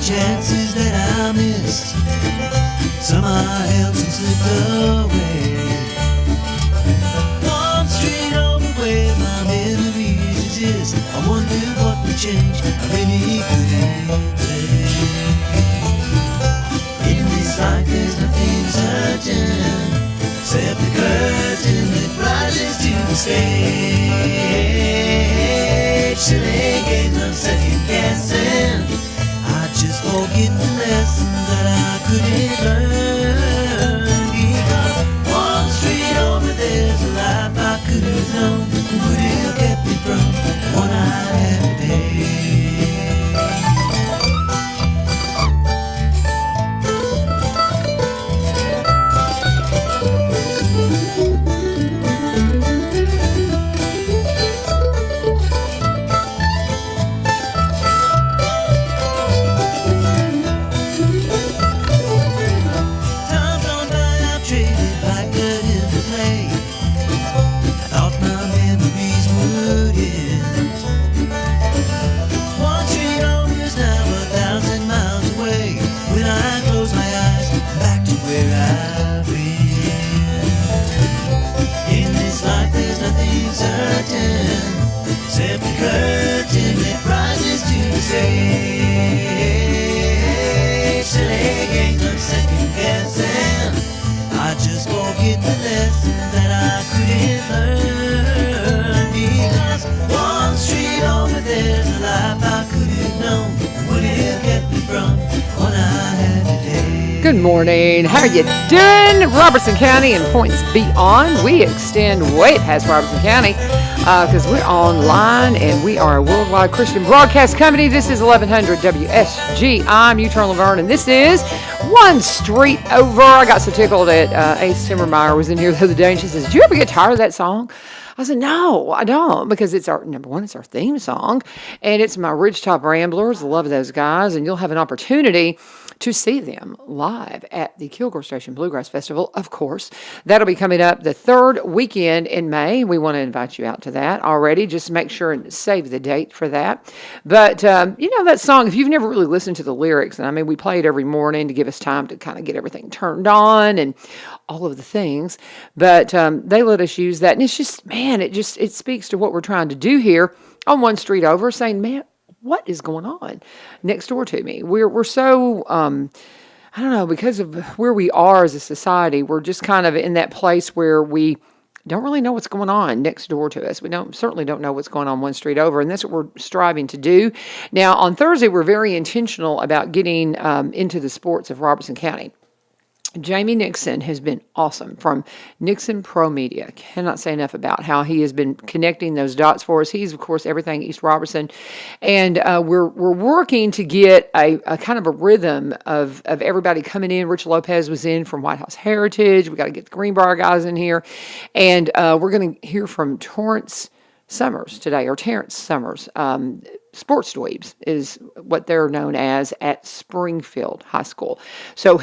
chances that I missed. Some I held, some slipped away. One street over where my memories exist. I wonder what would change. I really couldn't say. In this life there's nothing certain, except the curtain that rises to the stage. Silly games of second guessing. I just forget the lessons that I couldn't learn. Because one street over there's a life I could have known. Would have kept me from the one I had today. Except the curtain that rises to the stage. Silly games of second guessing. I just forget the lessons that I couldn't learn. Because one street over there's a life I could have known. Would have kept me from what I had today. Good morning. How are you doing? Robertson County and points beyond. We extend way past Robertson County because we're online and we are a worldwide Christian broadcast company. This is 1100 WSG. I'm U-Turn Laverne, and this is One Street Over. I got so tickled that Ace Timmermeyer was in here the other day, and she says, "Do you ever get tired of that song?" I said, "No, I don't," because it's our, number one, it's our theme song, and it's my Ridgetop Ramblers. I love those guys, and you'll have an opportunity to see them live at the Kilgore Station Bluegrass Festival, of course. That'll be coming up the third weekend in May. We want to invite you out to that already. Just make sure and save the date for that. But, you know, that song, if you've never really listened to the lyrics, and I mean, we play it every morning to give us time to kind of get everything turned on and all of the things. But they let us use that. And it's just, man, it speaks to what we're trying to do here on One Street Over, saying, man, what is going on next door to me? We're so, I don't know, because of where we are as a society, we're just kind of in that place where we don't really know what's going on next door to us. We certainly don't know what's going on one street over, and that's what we're striving to do. Now, on Thursday, we're very intentional about getting into the sports of Robertson County. Jamie Nixon has been awesome from Nixon Pro Media. Cannot say enough about how he has been connecting those dots for us. He's, of course, everything East Robertson. And we're working to get a kind of a rhythm of everybody coming in. Rich Lopez was in from White House Heritage. We got to get the Greenbrier guys in here. And we're going to hear from Terrence Summers. Sports Dweebs is what they're known as at Springfield High School. So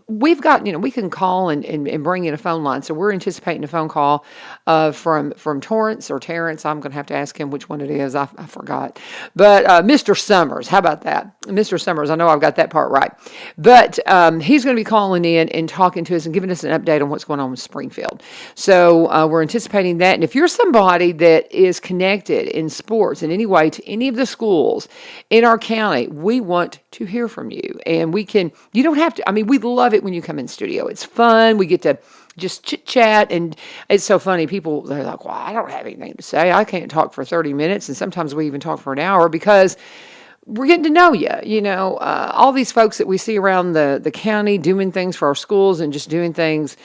we've got, we can call and bring in a phone line. So we're anticipating a phone call from Terrence or Terrence. I'm going to have to ask him which one it is. I forgot. But Mr. Summers, how about that? Mr. Summers, I know I've got that part right. But he's going to be calling in and talking to us and giving us an update on what's going on with Springfield. So we're anticipating that. And if you're somebody that is connected in sports in any way to any of the schools in our county, we want to hear from you. And you don't have to, we love it when you come in studio. It's fun. We get to just chit chat. And it's so funny. People, they're like, well, I don't have anything to say. I can't talk for 30 minutes. And sometimes we even talk for an hour because we're getting to know you. All these folks that we see around the county doing things for our schools and just doing things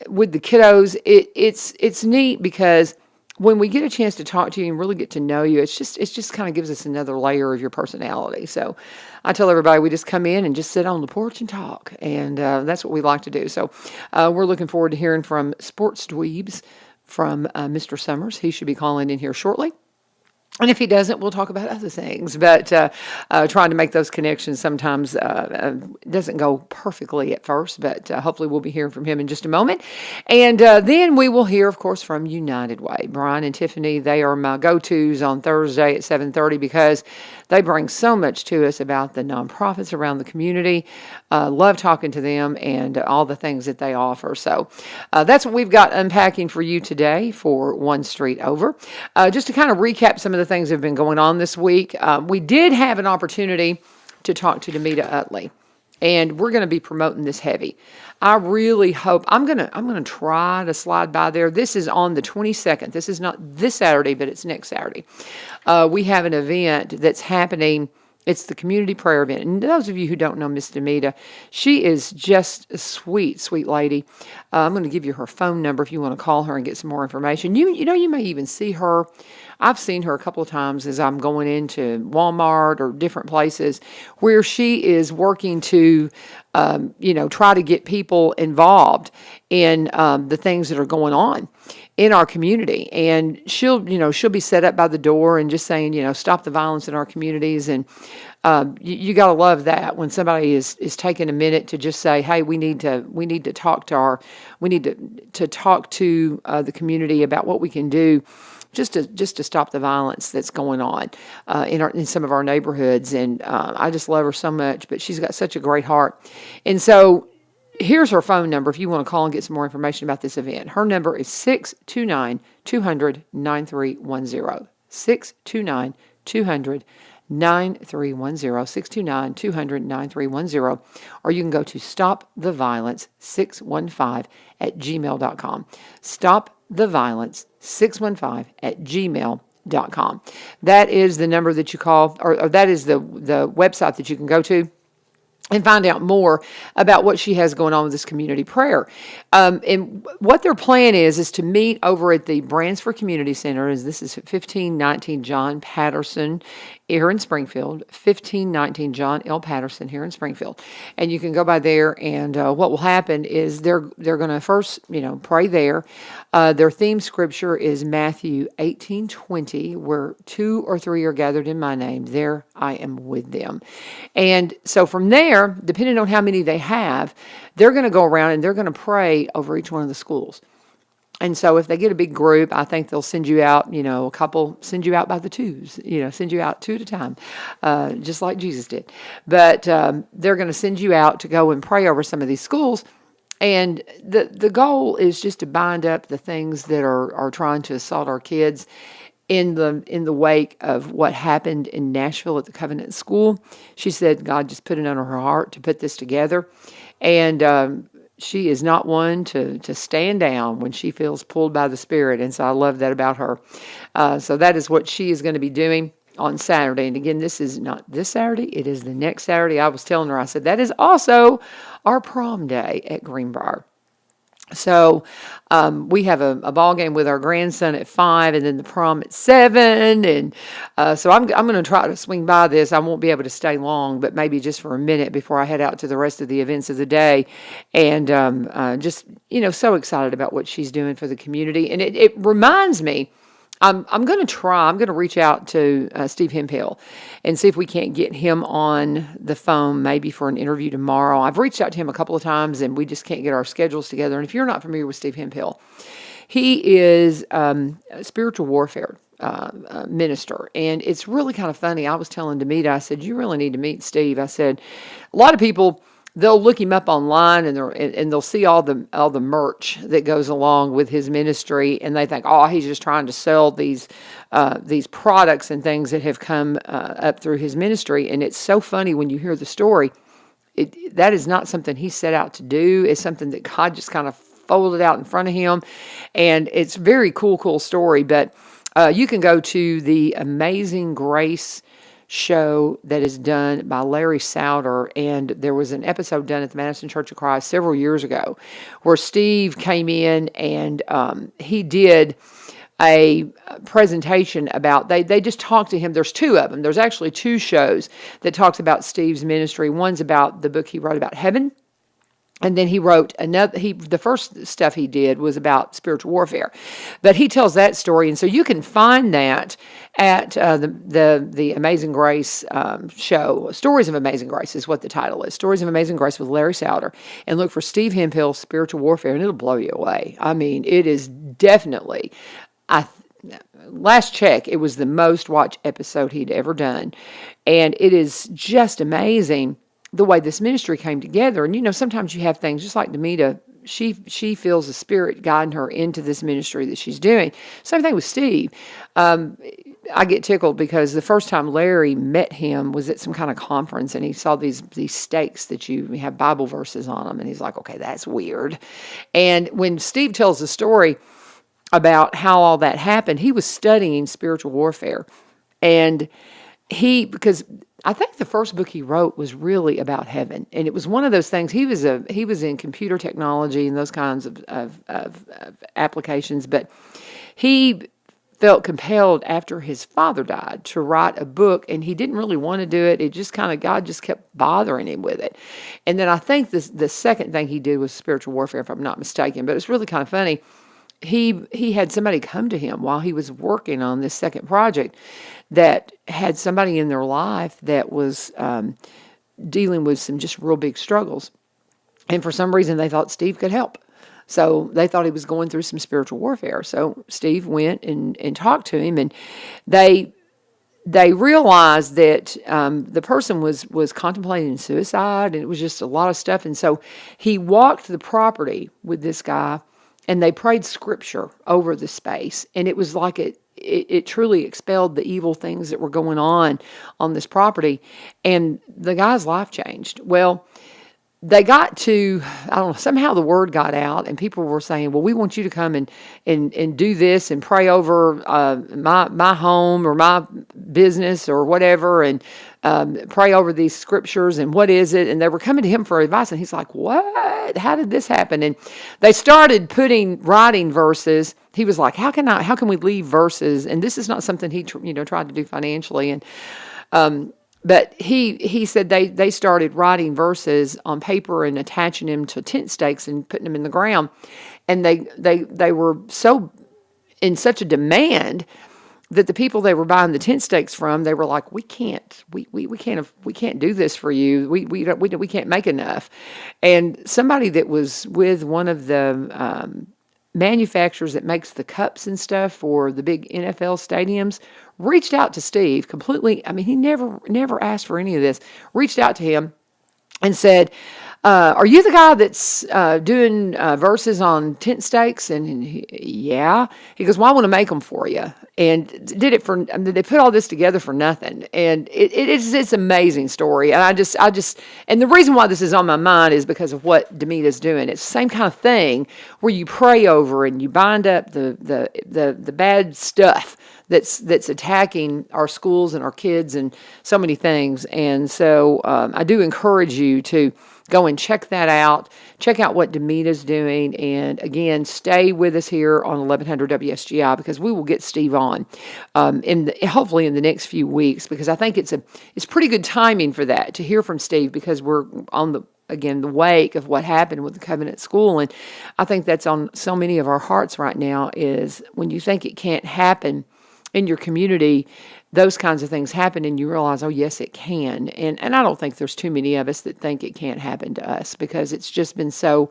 with the kiddos. It's neat because when we get a chance to talk to you and really get to know you, it's just kind of gives us another layer of your personality. So I tell everybody we just come in and just sit on the porch and talk, and that's what we like to do. So we're looking forward to hearing from Sports Dweebs from Mr. Summers. He should be calling in here shortly. And if he doesn't, we'll talk about other things. But trying to make those connections sometimes doesn't go perfectly at first. But hopefully we'll be hearing from him in just a moment. And then we will hear, of course, from United Way. Brian and Tiffany, they are my go-tos on Thursday at 7:30 because They bring so much to us about the nonprofits around the community. Love talking to them and all the things that they offer. So that's what we've got unpacking for you today for One Street Over. Just to kind of recap some of the things that have been going on this week, we did have an opportunity to talk to Demita Utley, and we're going to be promoting this heavy. I really hope I'm gonna try to slide by there. This is on the 22nd. This is not this Saturday, but it's next Saturday. We have an event that's happening. It's the community prayer event. And those of you who don't know Miss Demita, she is just a sweet, sweet lady. I'm going to give you her phone number if you want to call her and get some more information. You know, you may even see her. I've seen her a couple of times as I'm going into Walmart or different places where she is working to, try to get people involved in the things that are going on in our community. And she'll be set up by the door and just saying, stop the violence in our communities. And you got to love that when somebody is taking a minute to just say, hey, we need to talk to the community about what we can do just to stop the violence that's going on in some of our neighborhoods. And I just love her so much, but she's got such a great heart. And so here's her phone number if you want to call and get some more information about this event. Her number is 629-200-9310. 629-200-9310. 629-200-9310. Or you can go to stoptheviolence615@gmail.com. Stoptheviolence615@gmail.com. That is the number that you call, or that is the website that you can go to and find out more about what she has going on with this community prayer. And what their plan is to meet over at the Bransford Community Center. This is 1519 John Patterson here in Springfield, 1519 John L. Patterson here in Springfield. And you can go by there, and what will happen is they're going to first, pray there. Their theme scripture is Matthew 18:20, where 2 or 3 are gathered in my name, there I am with them. And so from there, depending on how many they have, they're going to go around and they're going to pray over each one of the schools. And so if they get a big group, I think they'll send you out, a couple, send you out by the twos, send you out 2 at a time, just like Jesus did. But they're going to send you out to go and pray over some of these schools. And the goal is just to bind up the things that are trying to assault our kids in the wake of what happened in Nashville at the Covenant School. She said God just put it on her heart to put this together. And she is not one to stand down when she feels pulled by the Spirit. And so I love that about her. So that is what she is going to be doing on Saturday. And again, this is not this Saturday. It is the next Saturday. I was telling her, I said, that is also our prom day at Greenbrier. So we have a ball game with our grandson at 5, and then the prom at 7. And so I'm going to try to swing by this. I won't be able to stay long, but maybe just for a minute before I head out to the rest of the events of the day. And just, so excited about what she's doing for the community. And it reminds me, I'm going to reach out to Steve Hemphill and see if we can't get him on the phone maybe for an interview tomorrow. I've reached out to him a couple of times and we just can't get our schedules together. And if you're not familiar with Steve Hemphill, he is a spiritual warfare minister. And it's really kind of funny. I was telling Demita, I said, you really need to meet Steve. I said, a lot of people, they'll look him up online and they'll see all the merch that goes along with his ministry, and they think, oh, he's just trying to sell these products and things that have come up through his ministry. And it's so funny when you hear the story. That is not something he set out to do. It's something that God just kind of folded out in front of him, and it's very cool story. But you can go to the Amazing Grace show that is done by Larry Souter, and there was an episode done at the Madison Church of Christ several years ago where Steve came in and he did a presentation about, they just talked to him. There's 2 of them. There's actually 2 shows that talks about Steve's ministry. One's about the book he wrote about heaven. And then he wrote another. The first stuff he did was about spiritual warfare, but he tells that story, and so you can find that at the Amazing Grace show. Stories of Amazing Grace is what the title is. Stories of Amazing Grace with Larry Souter, and look for Steve Hemphill, spiritual warfare, and it'll blow you away. I mean, it is definitely. last check, it was the most watched episode he'd ever done. And it is just amazing the way this ministry came together. And sometimes you have things just like Demita. She feels the Spirit guiding her into this ministry that she's doing. Same thing with Steve. I get tickled because the first time Larry met him was at some kind of conference, and he saw these stakes that you have Bible verses on them, and he's like, okay, that's weird. And when Steve tells the story about how all that happened, he was studying spiritual warfare. And because I think the first book he wrote was really about heaven. And it was one of those things, he was in computer technology and those kinds of applications, but he felt compelled after his father died to write a book, and he didn't really want to do it. It just God just kept bothering him with it. And then I think the second thing he did was spiritual warfare, if I'm not mistaken, but it's really kind of funny. He had somebody come to him while he was working on this second project that had somebody in their life that was dealing with some just real big struggles. And for some reason, they thought Steve could help. So they thought he was going through some spiritual warfare. So Steve went and talked to him, and they realized that the person was contemplating suicide, and it was just a lot of stuff. And so he walked the property with this guy, and they prayed scripture over the space. And it was like it truly expelled the evil things that were going on this property. And the guy's life changed. Well, they got to, I don't know, somehow the word got out, and people were saying, well, we want you to come and do this and pray over my home or my business or whatever, and pray over these scriptures, and what is it? And they were coming to him for advice, and he's like, what? How did this happen? And they started writing verses. He was like, how can we leave verses? And this is not something he tried to do financially. And but he said they started writing verses on paper and attaching them to tent stakes and putting them in the ground. And they were so in such a demand that the people they were buying the tent stakes from, they were like, we can't do this for you. We can't make enough. And somebody that was with one of the manufacturers that makes the cups and stuff for the big NFL stadiums reached out to Steve completely. I mean, he never asked for any of this. Reached out to him and said, are you the guy that's doing verses on tent stakes? And yeah. He goes, well, I want to make them for you. And did it for, I mean, they put all this together for nothing. And it's an amazing story. And I just, and the reason why this is on my mind is because of what Demita's doing. It's the same kind of thing where you pray over and you bind up the bad stuff that's attacking our schools and our kids and so many things. And so I do encourage you to go and check that out. Check out what Demita's doing. And again, stay with us here on 1100 WSGI, because we will get Steve on hopefully in the next few weeks, because I think it's pretty good timing for that, to hear from Steve, because we're on the wake of what happened with the Covenant School. And I think that's on so many of our hearts right now, is when you think it can't happen in your community, those kinds of things happen, and you realize, oh, yes, it can. And I don't think there's too many of us that think it can't happen to us, because it's just been so,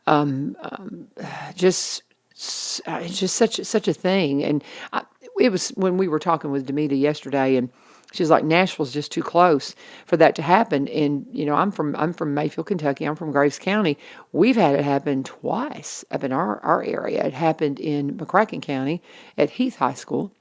it's just such a thing. And it was when we were talking with Demita yesterday, and she's like, Nashville's just too close for that to happen. And I'm from Mayfield, Kentucky. I'm from Graves County. We've had it happen twice up in our area. It happened in McCracken County at Heath High School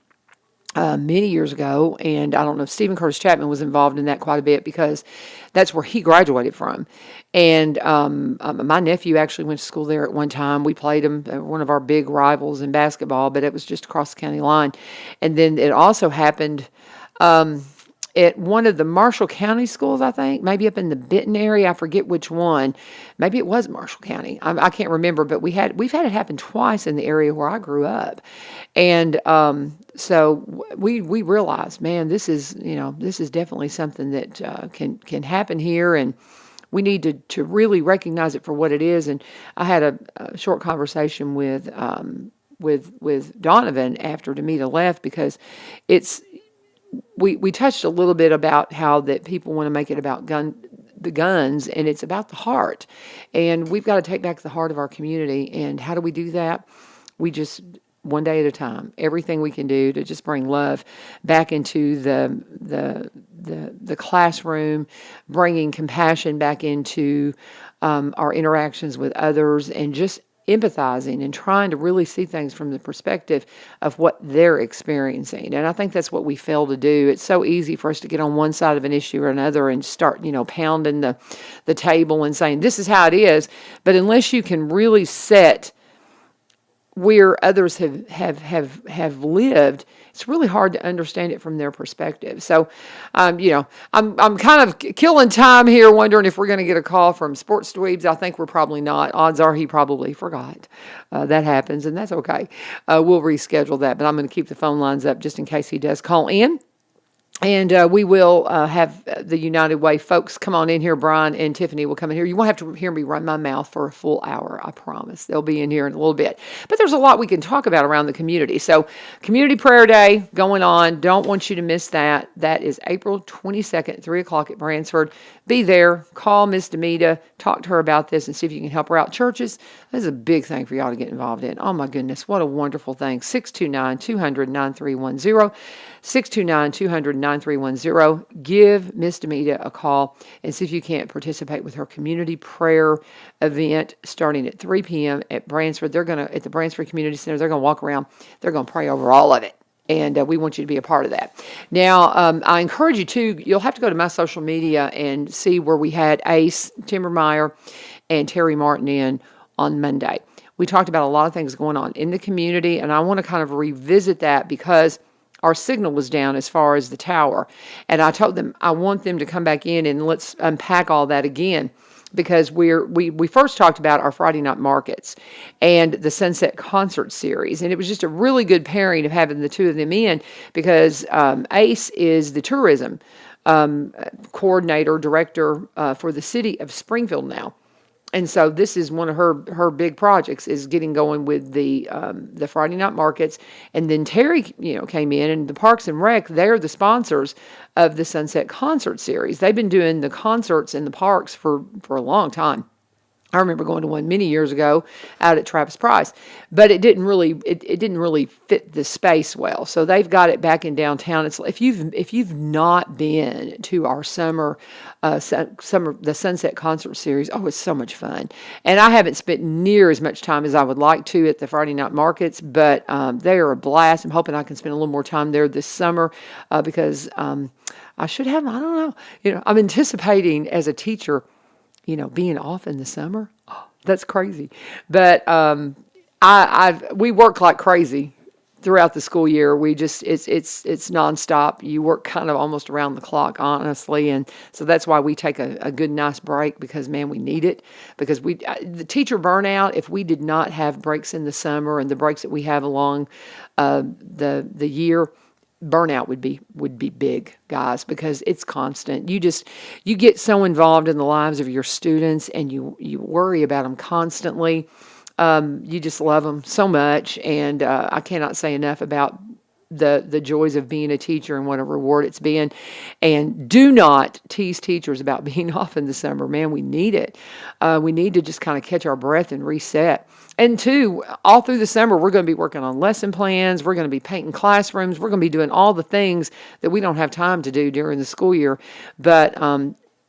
many years ago, and I don't know if Stephen Curtis Chapman was involved in that quite a bit, because that's where he graduated from. And my nephew actually went to school there at one time. We played him, one of our big rivals in basketball, but it was just across the county line. And then it also happened at one of the Marshall County schools, I think, maybe up in the Benton area. I forget which one. Maybe it was Marshall County. I can't remember, but we've had it happen twice in the area where I grew up. And so we realized, man, this is definitely something that can happen here, and we need to really recognize it for what it is. And I had a short conversation with Donovan after Demita left, because we touched a little bit about how that people want to make it about the guns, and it's about the heart. And we've got to take back the heart of our community. And how do we do that? We just one day at a time. Everything we can do to just bring love back into the classroom, bringing compassion back into our interactions with others, and just empathizing and trying to really see things from the perspective of what they're experiencing. And I think that's what we fail to do. It's so easy for us to get on one side of an issue or another and start, pounding the table and saying, this is how it is. But unless you can really set where others have lived, it's really hard to understand it from their perspective. So, I'm kind of killing time here, wondering if we're going to get a call from Sports Dweebs. I think we're probably not. Odds are he probably forgot. That happens, and that's okay. We'll reschedule that, but I'm going to keep the phone lines up just in case he does call in. And we will have the United Way folks come on in here. Brian and Tiffany will come in here. You won't have to hear me run my mouth for a full hour, I promise. They'll be in here in a little bit. But there's a lot we can talk about around the community. So Community Prayer Day going on. Don't want you to miss that. That is April 22nd, 3 o'clock at Bransford. Be there. Call Miss Demita. Talk to her about this and see if you can help her out. Churches, this is a big thing for y'all to get involved in. Oh, my goodness. What a wonderful thing. 629-200-9310. 629-200-9310. Give Miss Demita a call and see if you can't participate with her community prayer event starting at 3 p.m. at Bransford. At the Bransford Community Center, they're going to walk around. They're going to pray over all of it. And we want you to be a part of that. Now, I encourage you to, you'll have to go to my social media and see where we had Ace, Timbermeyer, and Terry Martin in on Monday. We talked about a lot of things going on in the community, and I want to kind of revisit that because our signal was down as far as the tower. And I told them I want them to come back in and let's unpack all that again, because we first talked about our Friday night markets and the Sunset Concert Series. And it was just a really good pairing of having the two of them in, because Ace is the tourism coordinator, director for the city of Springfield now. And so this is one of her big projects, is getting going with the Friday night markets. And then Terry, came in, and the Parks and Rec, they're the sponsors of the Sunset Concert Series. They've been doing the concerts in the parks for a long time. I remember going to one many years ago out at Travis Price, but it didn't really fit the space well. So they've got it back in downtown. It's if you've not been to our the Sunset Concert Series, oh, it's so much fun. And I haven't spent near as much time as I would like to at the Friday night markets, but they are a blast. I'm hoping I can spend a little more time there this summer because I should have. I don't know. I'm anticipating as a teacher, being off in the summer. Oh, that's crazy. But we work like crazy throughout the school year. We just, it's nonstop. You work kind of almost around the clock, honestly. And so that's why we take a good, nice break, because, man, we need it. Because the teacher burnout, if we did not have breaks in the summer and the breaks that we have along the year, burnout would be big, guys, because it's constant. You get so involved in the lives of your students, and you worry about them constantly. You just love them so much, and I cannot say enough about the joys of being a teacher and what a reward it's been. And do not tease teachers about being off in the summer. Man, we need it. We need to just kind of catch our breath and reset. And two, all through the summer, we're going to be working on lesson plans. We're going to be painting classrooms. We're going to be doing all the things that we don't have time to do during the school year. But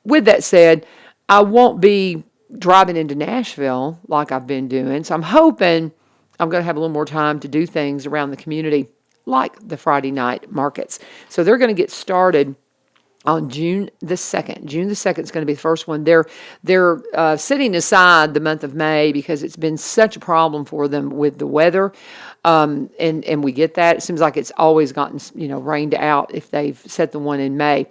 with that said, I won't be driving into Nashville like I've been doing. So I'm hoping I'm going to have a little more time to do things around the community, like the Friday night markets. So they're going to get started on June the 2nd. June the 2nd is going to be the first one. They're setting aside the month of May because it's been such a problem for them with the weather. And we get that. It seems like it's always gotten, rained out if they've set the one in May.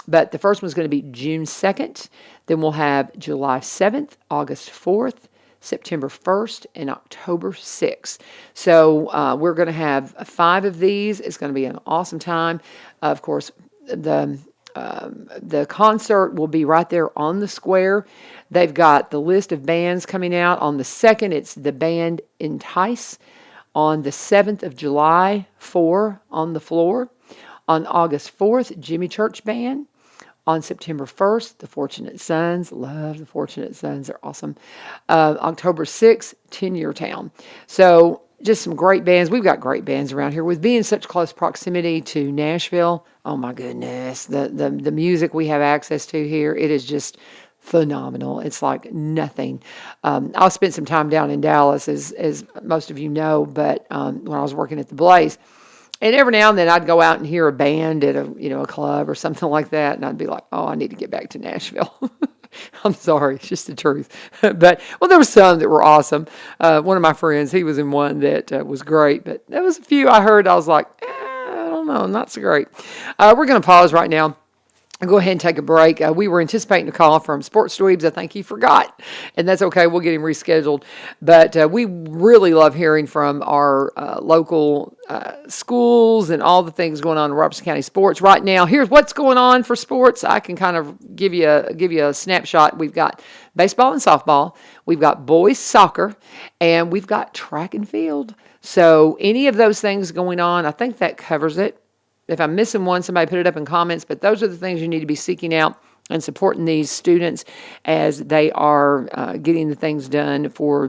But the first one's going to be June 2nd. Then we'll have July 7th, August 4th, September 1st, and October 6th. So we're going to have 5 of these. It's going to be an awesome time. Of course, the concert will be right there on the square. They've got the list of bands coming out. On the 2nd, it's the band Entice. On the 7th of July, 4 on the floor. On August 4th, Jimmy Church Band. On September 1st, the Fortunate Sons. Love the Fortunate Sons. They're awesome. October 6th, 10-Year Town. So just some great bands. We've got great bands around here. With being such close proximity to Nashville, oh my goodness, the music we have access to here, it is just phenomenal. It's like nothing. I spent some time down in Dallas, as most of you know, but when I was working at the Blaze, and every now and then I'd go out and hear a band at a club or something like that, and I'd be like, oh, I need to get back to Nashville. I'm sorry, it's just the truth. But, well, there were some that were awesome. One of my friends, he was in one that was great, but there was a few I heard, I was like, I don't know, not so great. We're going to pause right now. I'll go ahead and take a break. We were anticipating a call from Sports Dweebs. I think he forgot, and that's okay. We'll get him rescheduled. But we really love hearing from our local schools and all the things going on in Robertson County sports right now. Here's what's going on for sports. I can kind of give you a snapshot. We've got baseball and softball. We've got boys soccer, and we've got track and field. So any of those things going on, I think that covers it. If I'm missing one, somebody put it up in comments, but those are the things you need to be seeking out and supporting these students as they are getting the things done for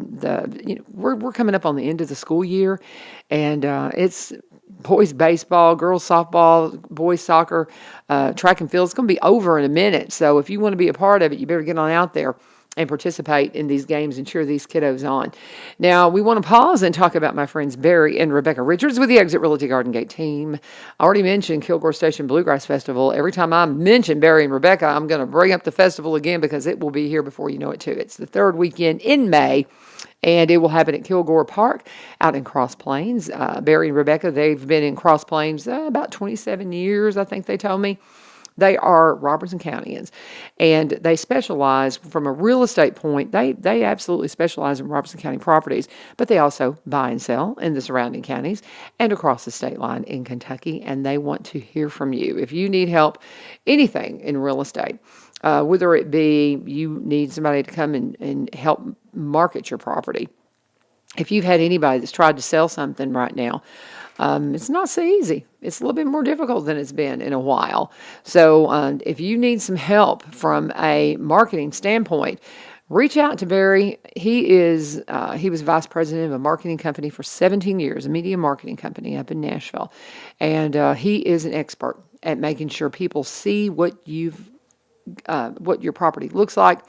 we're coming up on the end of the school year, and it's boys baseball, girls softball, boys soccer, track and field. It's going to be over in a minute. So if you want to be a part of it, you better get on out there and participate in these games and cheer these kiddos on. Now, we want to pause and talk about my friends Barry and Rebecca Richards with the Exit Realty Garden Gate team. I already mentioned Kilgore Station Bluegrass Festival. Every time I mention Barry and Rebecca, I'm going to bring up the festival again because it will be here before you know it, too. It's the third weekend in May, and it will happen at Kilgore Park out in Cross Plains. Barry and Rebecca, they've been in Cross Plains about 27 years, I think they told me. They are Robertson Countyans, and they specialize from a real estate point. They absolutely specialize in Robertson County properties, but they also buy and sell in the surrounding counties and across the state line in Kentucky, and they want to hear from you. If you need help, anything in real estate, whether it be you need somebody to come and help market your property. If you've had anybody that's tried to sell something right now, it's not so easy. It's a little bit more difficult than it's been in a while. So if you need some help from a marketing standpoint, reach out to Barry. He was vice president of a marketing company for 17 years, a media marketing company up in Nashville. And he is an expert at making sure people see what your property looks like.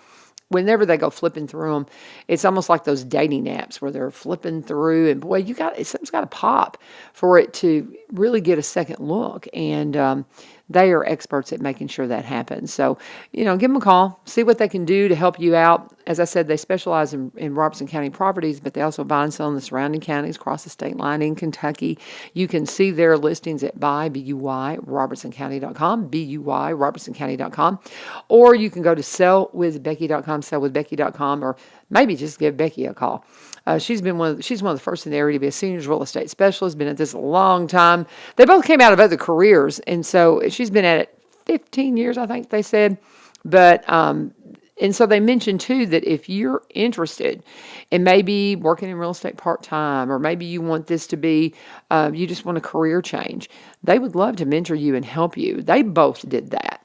Whenever they go flipping through them, it's almost like those dating apps where they're flipping through, and boy, something's got to pop for it to really get a second look. And they are experts at making sure that happens. So, give them a call, see what they can do to help you out. As I said, they specialize in Robertson County properties, but they also buy and sell in the surrounding counties across the state line in Kentucky. You can see their listings at BUYRobertsonCounty.com, BUYRobertsonCounty.com, or you can go to sellwithbecky.com, sellwithbecky.com, or maybe just give Becky a call. She's one of the first in the area to be a seniors real estate specialist, been at this a long time. They both came out of other careers, and so she's been at it 15 years, I think they said. But, and so they mentioned too that if you're interested in maybe working in real estate part-time, or maybe you want this to be, you just want a career change, they would love to mentor you and help you. They both did that.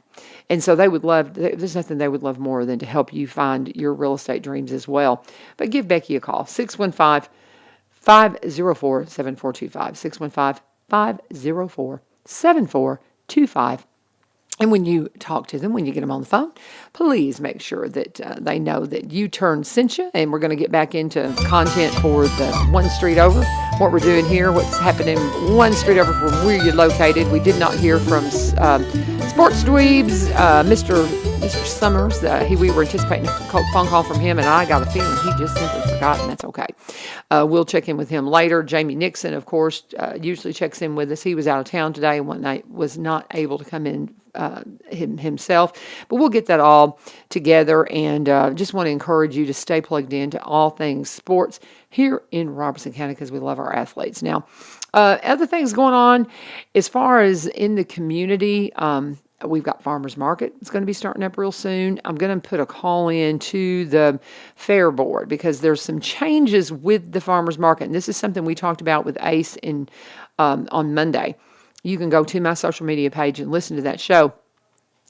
And so there's nothing they would love more than to help you find your real estate dreams as well. But give Becky a call, 615-504-7425, 615-504-7425. And when you talk to them, when you get them on the phone, please make sure that they know that U-Turn sent you. And we're going to get back into content for the one street over, what we're doing here, what's happening one street over from where you're located. We did not hear from Sports Dweebs, Mr. Summers. We were anticipating a phone call from him, and I got a feeling he just simply forgot, and that's okay. We'll check in with him later. Jamie Nixon, of course, usually checks in with us. He was out of town today and one night was not able to come in himself, but we'll get that all together, and just want to encourage you to stay plugged in to all things sports here in Robertson County because we love our athletes. Now, other things going on as far as in the community, we've got Farmers Market. It's going to be starting up real soon. I'm going to put a call in to the Fair Board because there's some changes with the Farmers Market, and this is something we talked about with Ace on Monday. You can go to my social media page and listen to that show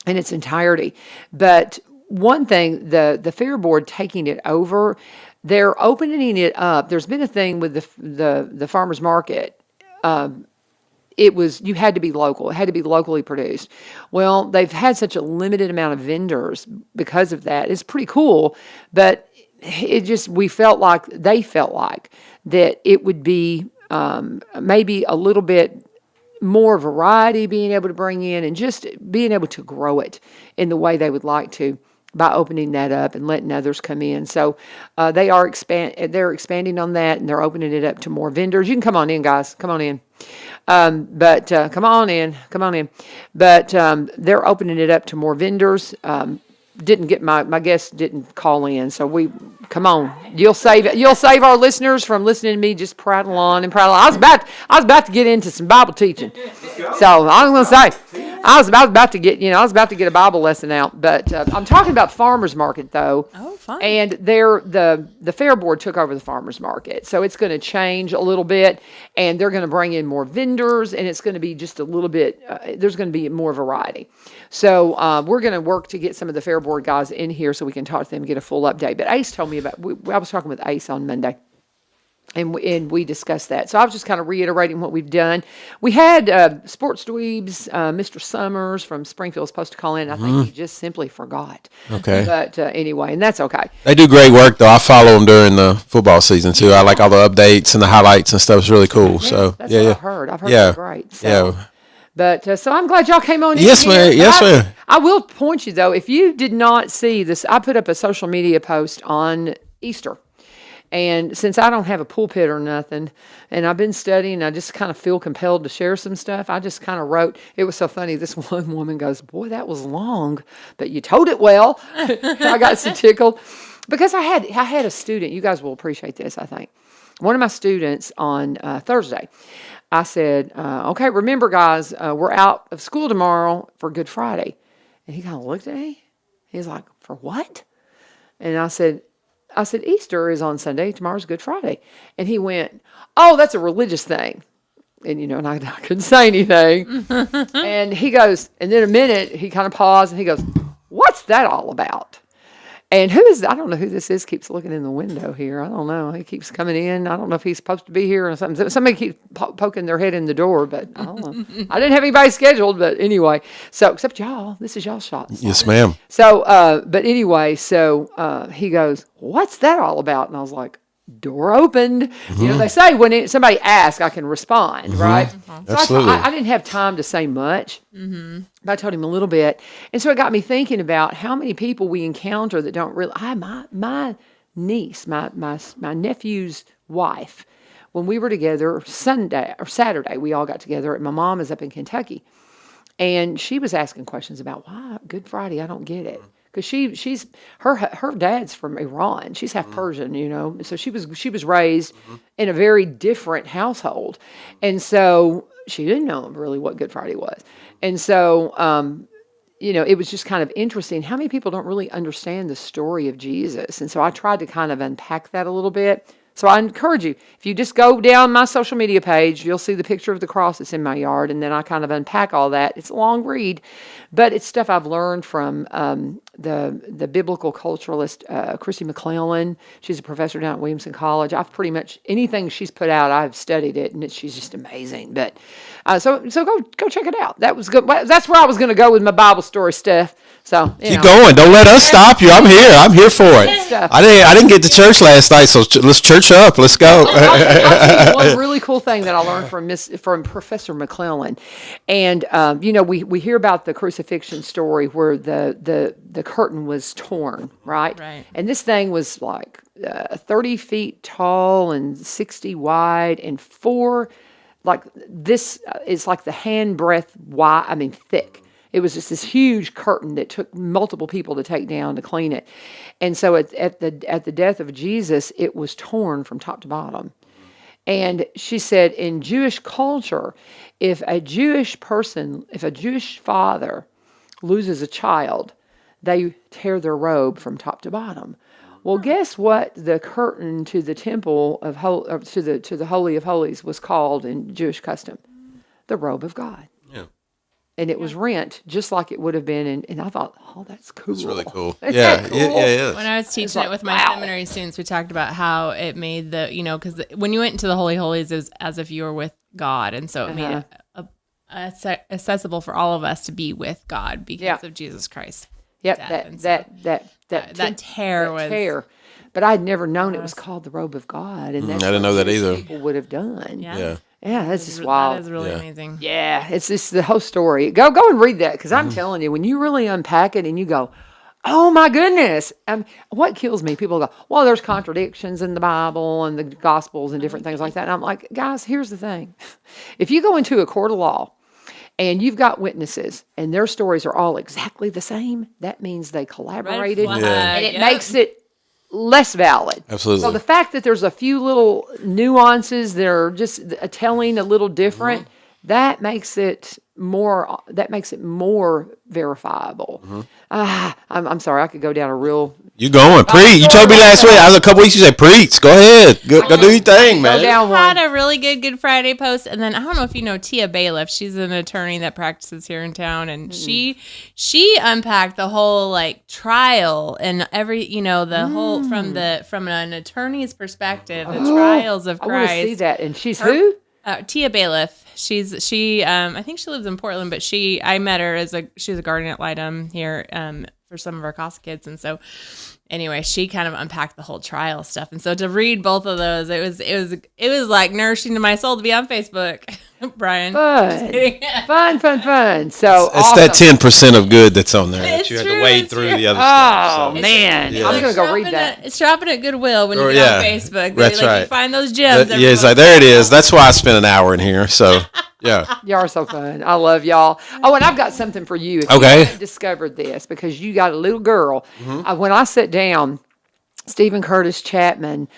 in its entirety. But one thing, the Fair Board taking it over, they're opening it up. There's been a thing with the farmers market. It was, you had to be local. It had to be locally produced. Well, they've had such a limited amount of vendors because of that. It's pretty cool, but it just, they felt like that it would be maybe a little bit more variety being able to bring in and just being able to grow it in the way they would like to by opening that up and letting others come in. So they're expanding on that, and they're opening it up to more vendors. You can come on in, guys. Come on in. But come on in. But they're opening it up to more vendors. Didn't get my guest didn't call in, so come on. You'll save our listeners from listening to me just prattle on. I was about to get into some Bible teaching, so I was going to say I was about to get a Bible lesson out. But I'm talking about farmers market though. Oh, fine. And the Fair Board took over the farmers market, so it's going to change a little bit, and they're going to bring in more vendors, and it's going to be just a little bit. There's going to be more variety. So we're going to work to get some of the Fair Board guys in here so we can talk to them and get a full update. But Ace told me I was talking with Ace on Monday, and we discussed that. So I was just kind of reiterating what we've done. We had Sports Dweebs, Mr. Summers from Springfield was supposed to call in. I think he just simply forgot. Okay. But anyway, and that's okay. They do great work, though. I follow them during the football season, too. I like all the updates and the highlights and stuff. It's really cool. Yeah, that's what I've heard. I've heard they're great. So. Yeah. But so I'm glad y'all came on in. Yes, ma'am. Yes, ma'am. I will point you, though, if you did not see this, I put up a social media post on Easter. And since I don't have a pulpit or nothing, and I've been studying, I just kind of feel compelled to share some stuff. I just kind of wrote. It was so funny. This one woman goes, "Boy, that was long, but you told it well." I got so tickled because I had a student. You guys will appreciate this, I think. One of my students on Thursday, I said, "Okay, remember, guys, we're out of school tomorrow for Good Friday." And he kind of looked at me. He's like, "For what?" And I said, "Easter is on Sunday. Tomorrow's Good Friday." And he went, "Oh, that's a religious thing." And, and I couldn't say anything. And he goes, and then a minute, he kind of paused, and he goes, "What's that all about?" And I don't know who this is, keeps looking in the window here. I don't know. He keeps coming in. I don't know if he's supposed to be here or something. Somebody keeps poking their head in the door, but I don't know. I didn't have anybody scheduled, but anyway. So, except y'all. This is y'all's shot. Yes, ma'am. So, but anyway, he goes, "What's that all about?" And I was like, "Door opened." They say when somebody asks, I can respond, right? So Absolutely. I didn't have time to say much, but I told him a little bit. And so it got me thinking about how many people we encounter that don't really, my niece, my nephew's wife, when we were together Sunday or Saturday, we all got together, and my mom is up in Kentucky. And she was asking questions about why Good Friday, I don't get it. Because she's her dad's from Iran. She's half Persian, so she was raised in a very different household, and so she didn't know really what Good Friday was, and so it was just kind of interesting how many people don't really understand the story of Jesus, and so I tried to kind of unpack that a little bit. So I encourage you, if you just go down my social media page, you'll see the picture of the cross that's in my yard, and then I kind of unpack all that. It's a long read, but it's stuff I've learned from the biblical culturalist Christy McClellan. She's a professor down at Williamson College. I've pretty much anything she's put out, I've studied it, and she's just amazing. But so go check it out. That was good. That's where I was going to go with my Bible story stuff. So keep going. Don't let us stop you. I'm here. I'm here for it. I didn't get to church last night, so let's church up. Let's go. I'll tell you one really cool thing that I learned from Professor McClellan, and we hear about the crucifixion story where the curtain was torn, right? Right. And this thing was like 30 feet tall and 60 wide, and this is like the handbreadth wide. I mean, thick. It was just this huge curtain that took multiple people to take down to clean it. And so at the death of Jesus, it was torn from top to bottom. And she said in Jewish culture, if a Jewish father loses a child, they tear their robe from top to bottom. Well, guess what the curtain to the temple to the Holy of Holies was called in Jewish custom? The robe of God. and it was rent, just like it would have been. And I thought, oh, that's cool. It's really cool. Isn't Yeah, that cool? yeah. When I was teaching it with my seminary students, we talked about how it made because when you went into the Holy Holies, it was as if you were with God. And so it made it accessible for all of us to be with God because of Jesus Christ. Yep, that tear was... But I'd never known it was called the robe of God. And that's I didn't know that either. People would have done. Yeah. Yeah, that's just wild. That is really amazing. Yeah, it's just the whole story. Go and read that, because I'm telling you, when you really unpack it and you go, oh my goodness. What kills me, people go, well, there's contradictions in the Bible and the Gospels and different things like that. And I'm like, guys, here's the thing. If you go into a court of law and you've got witnesses and their stories are all exactly the same, that means they collaborated. And it makes it less valid. Absolutely. So the fact that there's a few little nuances that are just telling a little different, that makes it more verifiable. I'm sorry, I could go down a real... You going? Preach. You told me last week. I was a couple weeks. You said preach. Go ahead. Go do your thing, man. Had a really good Good Friday post, and then I don't know if you know Tia Bailiff. She's an attorney that practices here in town, and she unpacked the whole trial and every the whole from an attorney's perspective, the trials of Christ. I want to see that. And she's who? Tia Bailiff. She I think she lives in Portland, but I met her she's a guardian ad litem here for some of our CASA kids, and so anyway, she kind of unpacked the whole trial stuff, and so to read both of those, it was like nourishing to my soul to be on Facebook. Brian, fun. So it's that 10% of good that's on there that you had to wade through the other stuff. Oh man, I'm gonna go read that. It's shopping at Goodwill when you get on Facebook. That's right. You find those gems. It's like there it is. That's why I spent an hour in here. So yeah, y'all are so fun. I love y'all. Oh, and I've got something for you. If okay. You haven't discovered this because you got a little girl. When I sat down, Stephen Curtis Chapman.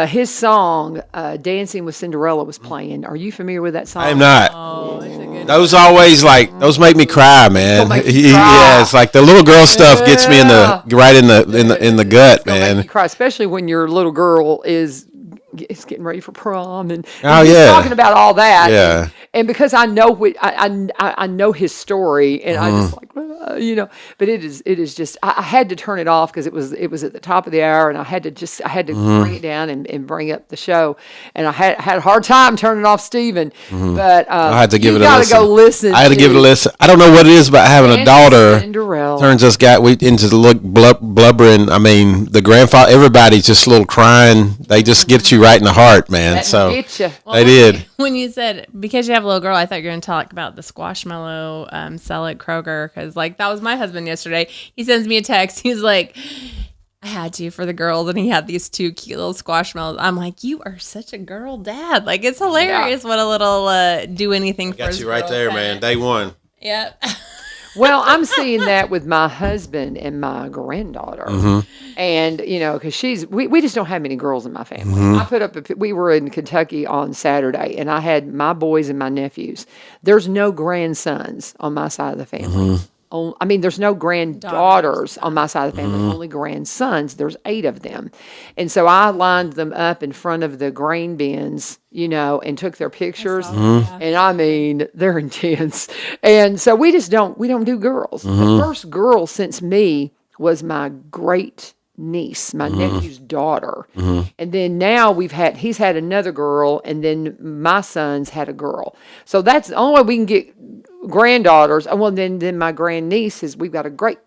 His song, Dancing with Cinderella, was playing. Are you familiar with that song? I am not. Oh, it's a good those those make me cry, man. Cry. Yeah, it's like the little girl stuff gets me in the gut, man. Make you cry, especially when your little girl is getting ready for prom and talking about all that. Yeah. And because I know I know his story, and I just but it is just I had to turn it off because it was at the top of the hour, and I had to bring it down and bring up the show, and I had a hard time turning off Stephen, but I had to give it a listen. You gotta go listen. I had to give it a listen. I don't know what it is about having a daughter. Cinderella. Turns us into the look blubbering. I mean, the grandfather, everybody's just a little crying. They just get you right in the heart, man. They did. When you said because you have a little girl, I thought you were going to talk about the squashmallow sell at Kroger, because that was my husband yesterday. He sends me a text. He's like, I had to for the girls, and he had these 2 cute little squashmallows. I'm like, you are such a girl dad. Like, it's hilarious what a little do anything for got you right there, man. Day one. Yep. Well, I'm seeing that with my husband and my granddaughter, and because we just don't have many girls in my family. We were in Kentucky on Saturday, and I had my boys and my nephews. There's no grandsons on my side of the family. There's no granddaughters on my side of the family, only grandsons. There's 8 of them. And so I lined them up in front of the grain bins, and took their pictures. And they're intense. And so we don't do girls. The first girl since me was my great niece, my nephew's daughter. And then now he's had another girl, and then my son's had a girl. So that's the only way we can get granddaughters. Well, then my grandniece we've got a great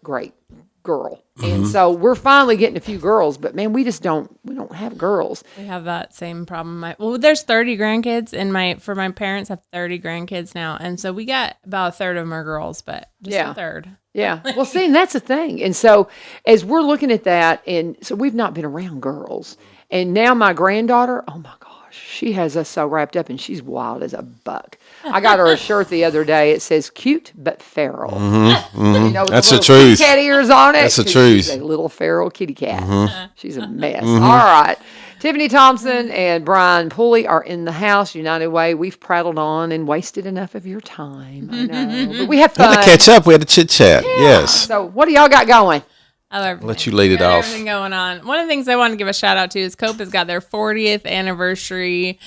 girl. And so we're finally getting a few girls, but man, we don't have girls. We have that same problem. There's 30 grandkids, and my parents have 30 grandkids now, and so we got about a third of them are girls, but just a third. Yeah. Well, see, and that's the thing. And so as we're looking at that, and so we've not been around girls, and now my granddaughter, oh my gosh, she has us so wrapped up, and she's wild as a buck. I got her a shirt the other day. It says "cute but feral." That's the truth. Cat ears on it. That's the truth. She's a little feral kitty cat. She's a mess. All right. Tiffany Thomson and Brian Pulley are in the house. United Way. We've prattled on and wasted enough of your time. I know, but we have fun. We had to catch up. We had to chit chat. Yeah. Yes. So what do y'all got going? I'll let you lead it off. Everything going on. One of the things I want to give a shout out to is Cope has got their 40th anniversary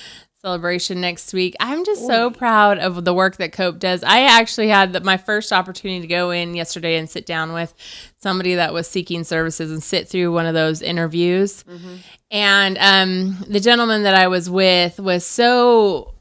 celebration next week. I'm just so proud of the work that Cope does. I actually had my first opportunity to go in yesterday and sit down with somebody that was seeking services and sit through one of those interviews. Mm-hmm. And the gentleman that I was with was so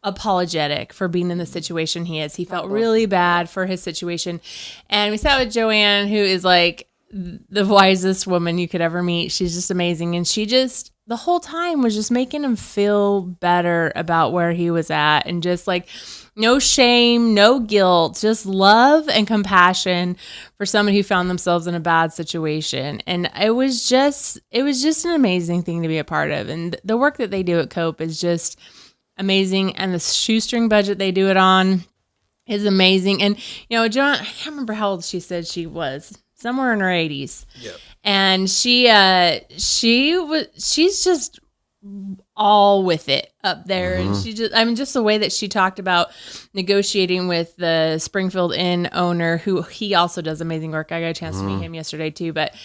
apologetic for being in the situation he is. He felt really bad for his situation. And we sat with Joanne, who is like the wisest woman you could ever meet. She's just amazing. And she just, the whole time, was just making him feel better about where he was at. And just like, no shame, no guilt, just love and compassion for someone who found themselves in a bad situation. And it was just an amazing thing to be a part of. And the work that they do at Cope is just amazing. And the shoestring budget they do it on is amazing. And, you know, Joan, I can't remember how old she said she was. Somewhere in her 80s. Yep. And she's just all with it up there. Mm-hmm. And she just the way that she talked about negotiating with the Springfield Inn owner, who he also does amazing work. I got a chance to meet him yesterday too, but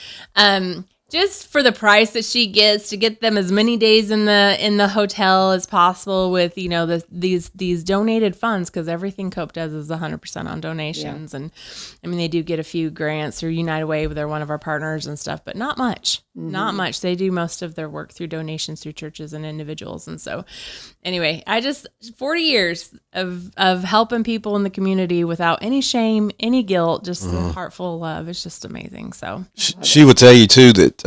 just for the price that she gets to get them as many days in the hotel as possible with, you know, these donated funds, because everything Cope does is 100% on donations. Yeah. And I mean, they do get a few grants through United Way, they're one of our partners and stuff, but not much. Mm-hmm. Not much. They do most of their work through donations through churches and individuals. And so anyway, 40 years of helping people in the community without any shame, any guilt, just a heart full of love. It's just amazing. So she would tell you too that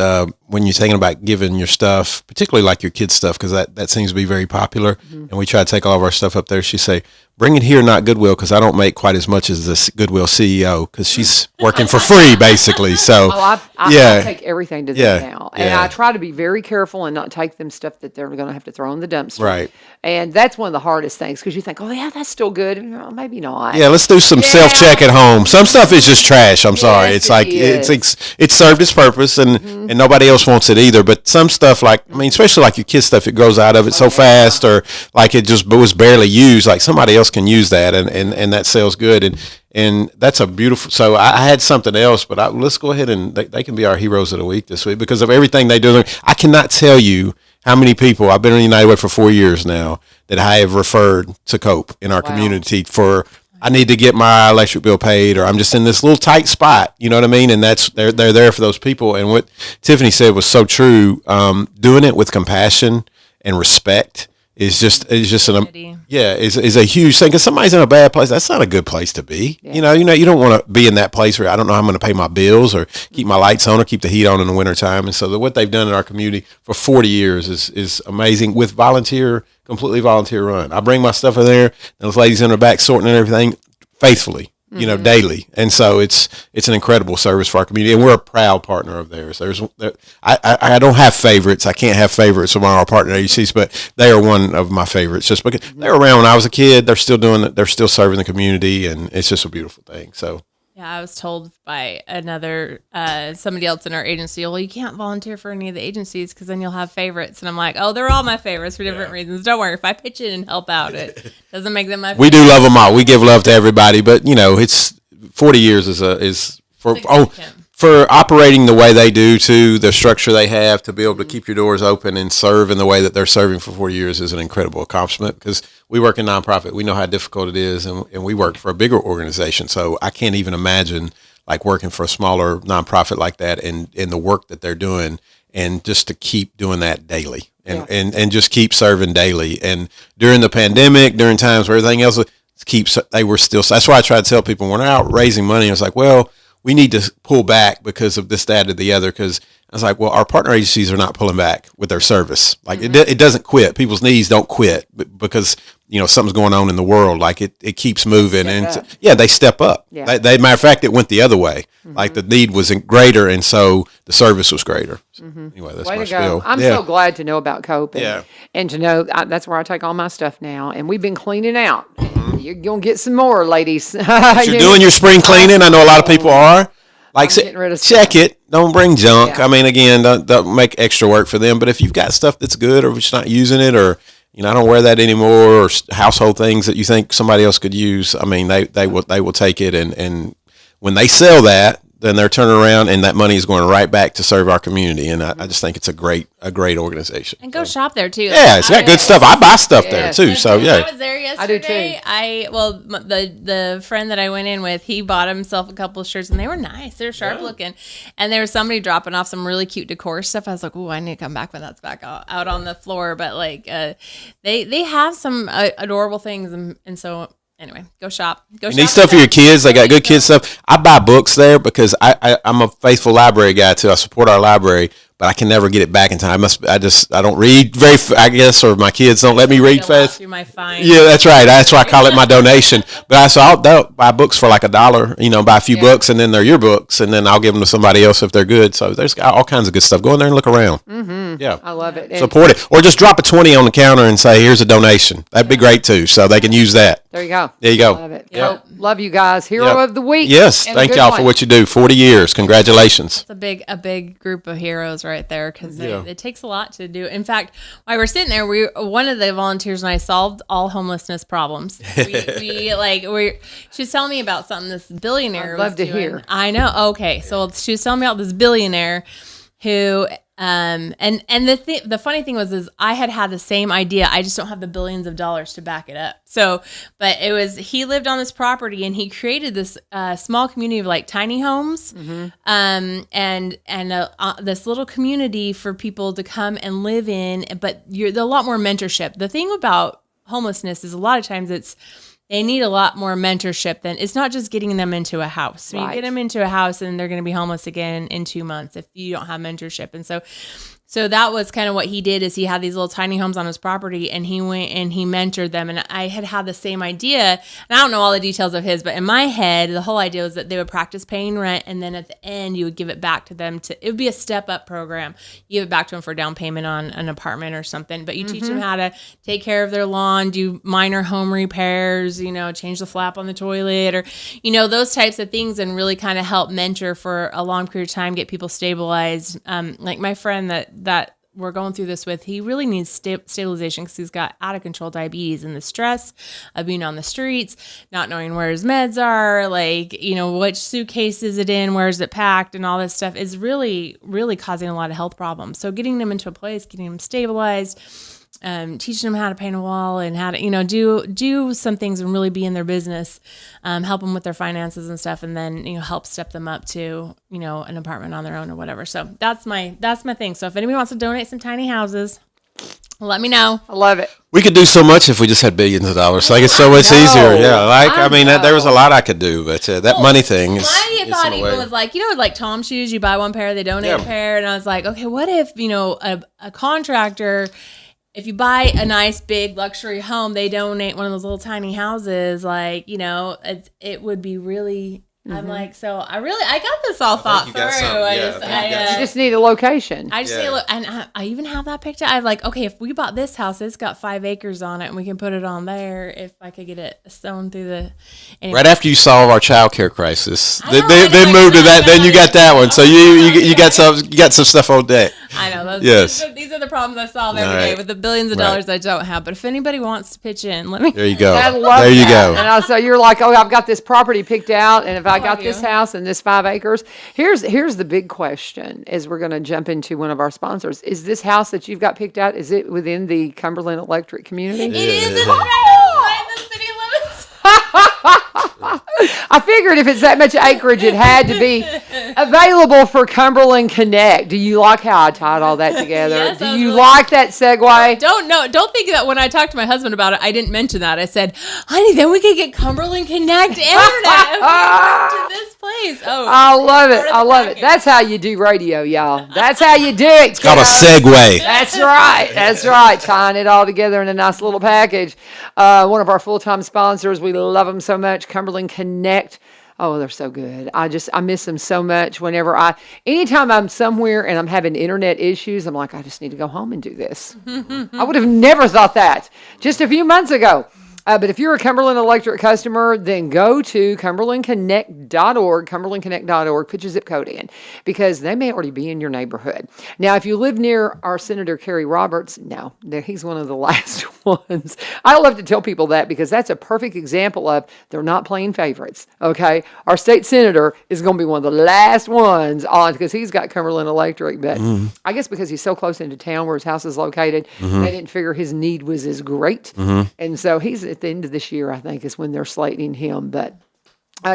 when you're thinking about giving your stuff, particularly like your kids' stuff, because that seems to be very popular, and we try to take all of our stuff up there, she say, bring it here, not Goodwill, because I don't make quite as much as this Goodwill CEO, because she's working for free, basically. So, I take everything to them now. And I try to be very careful and not take them stuff that they're going to have to throw in the dumpster. Right. And that's one of the hardest things, because you think, oh, yeah, that's still good. No, maybe not. Yeah, let's do some self-check at home. Some stuff is just trash. I'm sorry. It's like, it's served its purpose, and nobody else wants it either. But some stuff, like, I mean, especially like your kids' stuff, it grows out of it so fast, or like it just was barely used. Like somebody else can use that, and that sells good, and that's a beautiful. So I had something else, but let's go ahead and they can be our heroes of the week this week because of everything they do. I cannot tell you how many people, I've been in United Way for 4 years now, that I have referred to Cope in our community for, I need to get my electric bill paid, or I'm just in this little tight spot, you know what I mean? And they're there for those people. And what Tiffany said was so true. Doing it with compassion and respect is just is a huge thing, because somebody's in a bad place. That's not a good place to be. Yeah. You know, you don't want to be in that place where I don't know how I'm going to pay my bills or keep my lights on or keep the heat on in the wintertime. And so what they've done in our community for 40 years is amazing, with completely volunteer run. I bring my stuff in there, and those ladies in the back sorting and everything faithfully, you know, daily. And so it's an incredible service for our community, and we're a proud partner of theirs. I don't have favorites. I can't have favorites among our partner agencies, but they are one of my favorites just because they were around when I was a kid. They're still doing it. They're still serving the community, and it's just a beautiful thing. So. Yeah, I was told by somebody else in our agency, well, you can't volunteer for any of the agencies because then you'll have favorites. And I'm like, oh, they're all my favorites for different reasons. Don't worry. If I pitch in and help out, it doesn't make them my favorites. We do love them all. We give love to everybody. But, you know, it's 40 years is for operating the way they do, to the structure they have to be able to keep your doors open and serve in the way that they're serving for 40 years is an incredible accomplishment, because we work in nonprofit. We know how difficult it is, and we work for a bigger organization. So I can't even imagine like working for a smaller nonprofit like that, and the work that they're doing, and just to keep doing that daily and just keep serving daily. And during the pandemic, during times where everything else they were still, that's why I try to tell people when they're out raising money, I was like, well, we need to pull back because of this, that, or the other. Because I was like, well, our partner agencies are not pulling back with their service. Like it doesn't quit. People's needs don't quit because, you know, something's going on in the world. Like it keeps moving, they step up. Yeah. They matter of fact, it went the other way. Like the need was greater, and so the service was greater. So, anyway, that's my spiel. I'm so glad to know about Cope, and to know that's where I take all my stuff now. And we've been cleaning out. You're gonna get some more, ladies. You're doing your spring cleaning. I know a lot of people are. Like, check it. Don't bring junk. Yeah. I mean, again, don't make extra work for them. But if you've got stuff that's good, or just not using it, or, you know, I don't wear that anymore, or household things that you think somebody else could use, I mean, they will take it. And when they sell that, then they're turning around and that money is going right back to serve our community. And I just think it's a great organization. And go shop there too. Yeah, it's got good stuff. I buy stuff there too. So I yeah. was there I do yesterday. too. The friend that I went in with, he bought himself a couple of shirts and they were nice. They were sharp looking. And there was somebody dropping off some really cute decor stuff. I was like, "Ooh, I need to come back when that's back out on the floor." But like, they have some adorable things, and so. Anyway, go shop. You need stuff for your kids. They got good kids stuff. I buy books there because I'm a faithful library guy too. I support our library, but I can never get it back in time. I don't read I guess, or my kids don't let me read fast. Through my fine. Yeah, that's right. That's why I call it my donation. But I'll buy books for like $1. Buy a few books, and then they're your books, and then I'll give them to somebody else if they're good. So there's all kinds of good stuff. Go in there and look around. Mm-hmm. Yeah, I love it. Support it, or just drop a 20 on the counter and say, "Here's a donation." That'd be great too. So they can use that. There you go. There you go. Love it. Yep. Well, love you guys. Hero of the week. Yes, And thank a good y'all one. for what you do. 40 years. Congratulations. It's a big group of heroes right there because it takes a lot to do. In fact, while we're sitting there, one of the volunteers and I solved all homelessness problems. She was telling me about something this billionaire. I'd love to doing. hear. I know. Okay, so she was telling me about this billionaire who. And the funny thing was I had the same idea. I just don't have the billions of dollars to back it up. So, but he lived on this property and he created this small community of like tiny homes, and this little community for people to come and live in. But there's a lot more mentorship. The thing about homelessness is a lot of times they need a lot more mentorship than it's not just getting them into a house. So you get them into a house and they're going to be homeless again in 2 months if you don't have mentorship. And so that was kind of what he did is he had these little tiny homes on his property and he went and he mentored them. And I had the same idea. And I don't know all the details of his, but in my head, the whole idea was that they would practice paying rent. And then at the end, you would give it back to them it would be a step up program. You give it back to them for down payment on an apartment or something, but you teach them how to take care of their lawn, do minor home repairs, change the flap on the toilet or, those types of things and really kind of help mentor for a long period of time, get people stabilized. Like my friend that we're going through this with, he really needs stabilization because he's got out of control diabetes and the stress of being on the streets, not knowing where his meds are, like, which suitcase is it in, where is it packed, and all this stuff is really, really causing a lot of health problems. So getting them into a place, getting them stabilized, teaching them how to paint a wall and how to, do some things and really be in their business, help them with their finances and stuff. And then, help step them up to, an apartment on their own or whatever. So that's my thing. So if anybody wants to donate some tiny houses, let me know. I love it. We could do so much if we just had billions of dollars. Like it's so much easier. Yeah. There was a lot I could do, but that money thing is. My thought even was like, like Tom shoes, you buy one pair, they donate a pair. And I was like, okay, what if, a contractor, if you buy a nice big luxury home, they donate one of those little tiny houses. Like, it would be really. I'm like, so I got this all thought through. You just need a location. I just need a look, and I even have that picture. I'm like, okay, if we bought this house, it's got 5 acres on it, and we can put it on there. If I could get it sewn through the. Anyway. Right after you solve our child care crisis, then move to that. Then you got that one. So you got some stuff on deck. I know. Yes. These are the problems I solve every day with the billions of dollars I don't have. But if anybody wants to pitch in, let me. There you go. I love there you that. go. And also, you're like, oh, I've got this property picked out, and if I got this house and this 5 acres, here's the big question: as we're going to jump into one of our sponsors, is this house that you've got picked out? Is it within the Cumberland Electric community? It is. It's right inside the city limits. I figured if it's that much acreage, it had to be available for Cumberland Connect. Do you like how I tied all that together? Yes, Do you like that segue? Don't think that when I talked to my husband about it, I didn't mention that. I said, honey, then we could get Cumberland Connect internet to this place. Oh, I love it. I love it. That's how you do radio, y'all. That's how you do it. It's called a segue. That's right. That's right. Tying it all together in a nice little package. One of our full-time sponsors. We love them so much. Cumberland Connect. Oh, they're so good. I miss them so much anytime I'm somewhere and I'm having internet issues, I'm like, I just need to go home and do this. I would have never thought that just a few months ago. But if you're a Cumberland Electric customer, then go to cumberlandconnect.org, cumberlandconnect.org, put your zip code in, because they may already be in your neighborhood. Now, if you live near our Senator Kerry Roberts, no, he's one of the last ones. I love to tell people that because that's a perfect example of they're not playing favorites, okay? Our state senator is going to be one of the last ones on because he's got Cumberland Electric, but I guess because he's so close into town where his house is located, they didn't figure his need was as great. And so he's at the end of this year, I think, is when they're slating him. But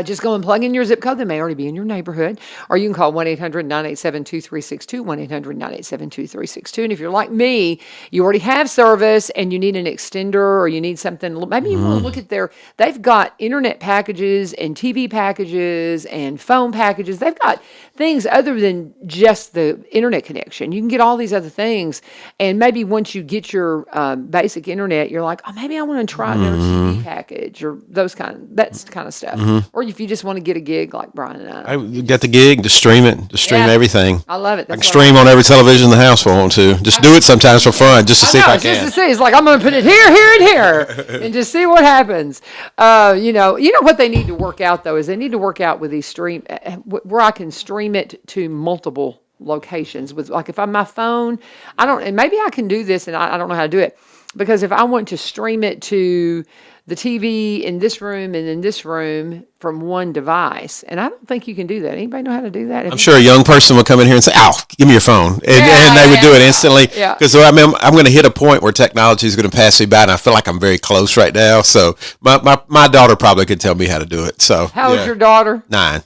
just go and plug in your zip code. They may already be in your neighborhood. Or you can call 1-800-987-2362, 1-800-987-2362. And if you're like me, you already have service and you need an extender or you need something, maybe you want to look at they've got internet packages and TV packages and phone packages. They've got things other than just the internet connection. You can get all these other things. And maybe once you get your basic internet, you're like, oh, maybe I want to try their TV package or that's kind of stuff. Or if you just want to get a gig like Brian and I. I get the gig, just stream it, just stream everything. I love it. I can stream on every television in the house if I want to. Just do it sometimes for fun, just to see if I can. Just to see. It's like, I'm going to put it here, here, and here, and just see what happens. You know what they need to work out, though, is they need to work out with these where I can stream it to multiple locations. With like, if I'm my phone, and maybe I can do this, and I don't know how to do it. Because if I want to stream it to the TV in this room and in this room from one device, and I don't think you can do that. Anybody know how to do that? I'm sure a young person would come in here and say, "Ow, give me your phone," and they would do it instantly. Because I'm going to hit a point where technology is going to pass me by, and I feel like I'm very close right now. So my daughter probably could tell me how to do it. So how old's your daughter? 9.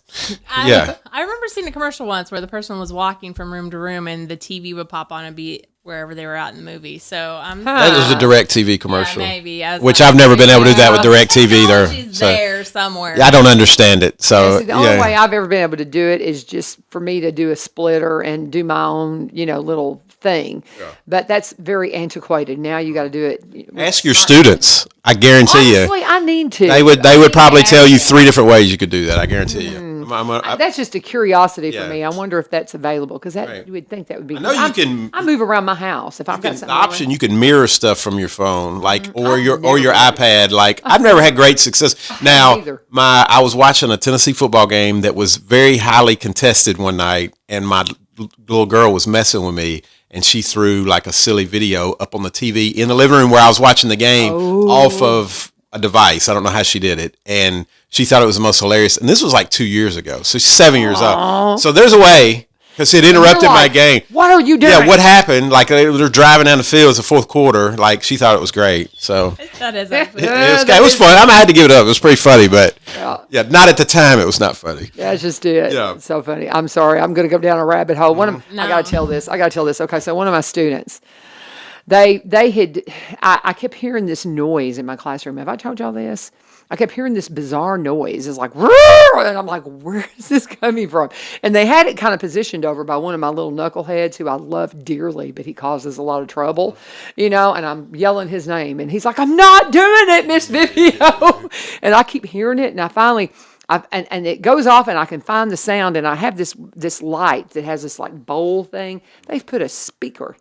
I remember seeing a commercial once where the person was walking from room to room, and the TV would pop on and be wherever they were at in the movie. So that was a DirecTV commercial, maybe, which I've never been able to do that with DirecTV either. So there somewhere. I don't understand it. So the only way I've ever been able to do it is just for me to do a splitter and do my own, little thing. Yeah. But that's very antiquated. Now you got to do it. Ask your students. I guarantee Honestly, I need to. They would probably tell you 3 different ways you could do that. I guarantee you. That's just a curiosity for me. I wonder if that's available because you would think that would be. I know you can. I move around my house if I've got something. The option you can mirror stuff from your phone, or your iPad. Like I've never had great success. Now I was watching a Tennessee football game that was very highly contested one night, and my little girl was messing with me. And she threw like a silly video up on the TV in the living room where I was watching the game off of a device. I don't know how she did it. And she thought it was the most hilarious. And this was like 2 years ago. So she's 7 years old. So there's a way. Because it interrupted my game. What are you doing? Yeah, what happened? Like, they were driving down the field. It was the fourth quarter. Like, she thought it was great. So that is actually it was fun. I had to give it up. It was pretty funny, but not at the time. It was not funny. Yeah, it's just it. Yeah. It's so funny. I'm sorry. I'm going to go down a rabbit hole. I got to tell this. Okay, so one of my students, I kept hearing this noise in my classroom. Have I told y'all this? I kept hearing this bizarre noise. It's like, and I'm like, where is this coming from? And they had it kind of positioned over by one of my little knuckleheads who I love dearly, but he causes a lot of trouble, and I'm yelling his name. And he's like, I'm not doing it, Miss Vivio. And I keep hearing it, and I finally... and it goes off, and I can find the sound, and I have this light that has this like bowl thing. They've put a speaker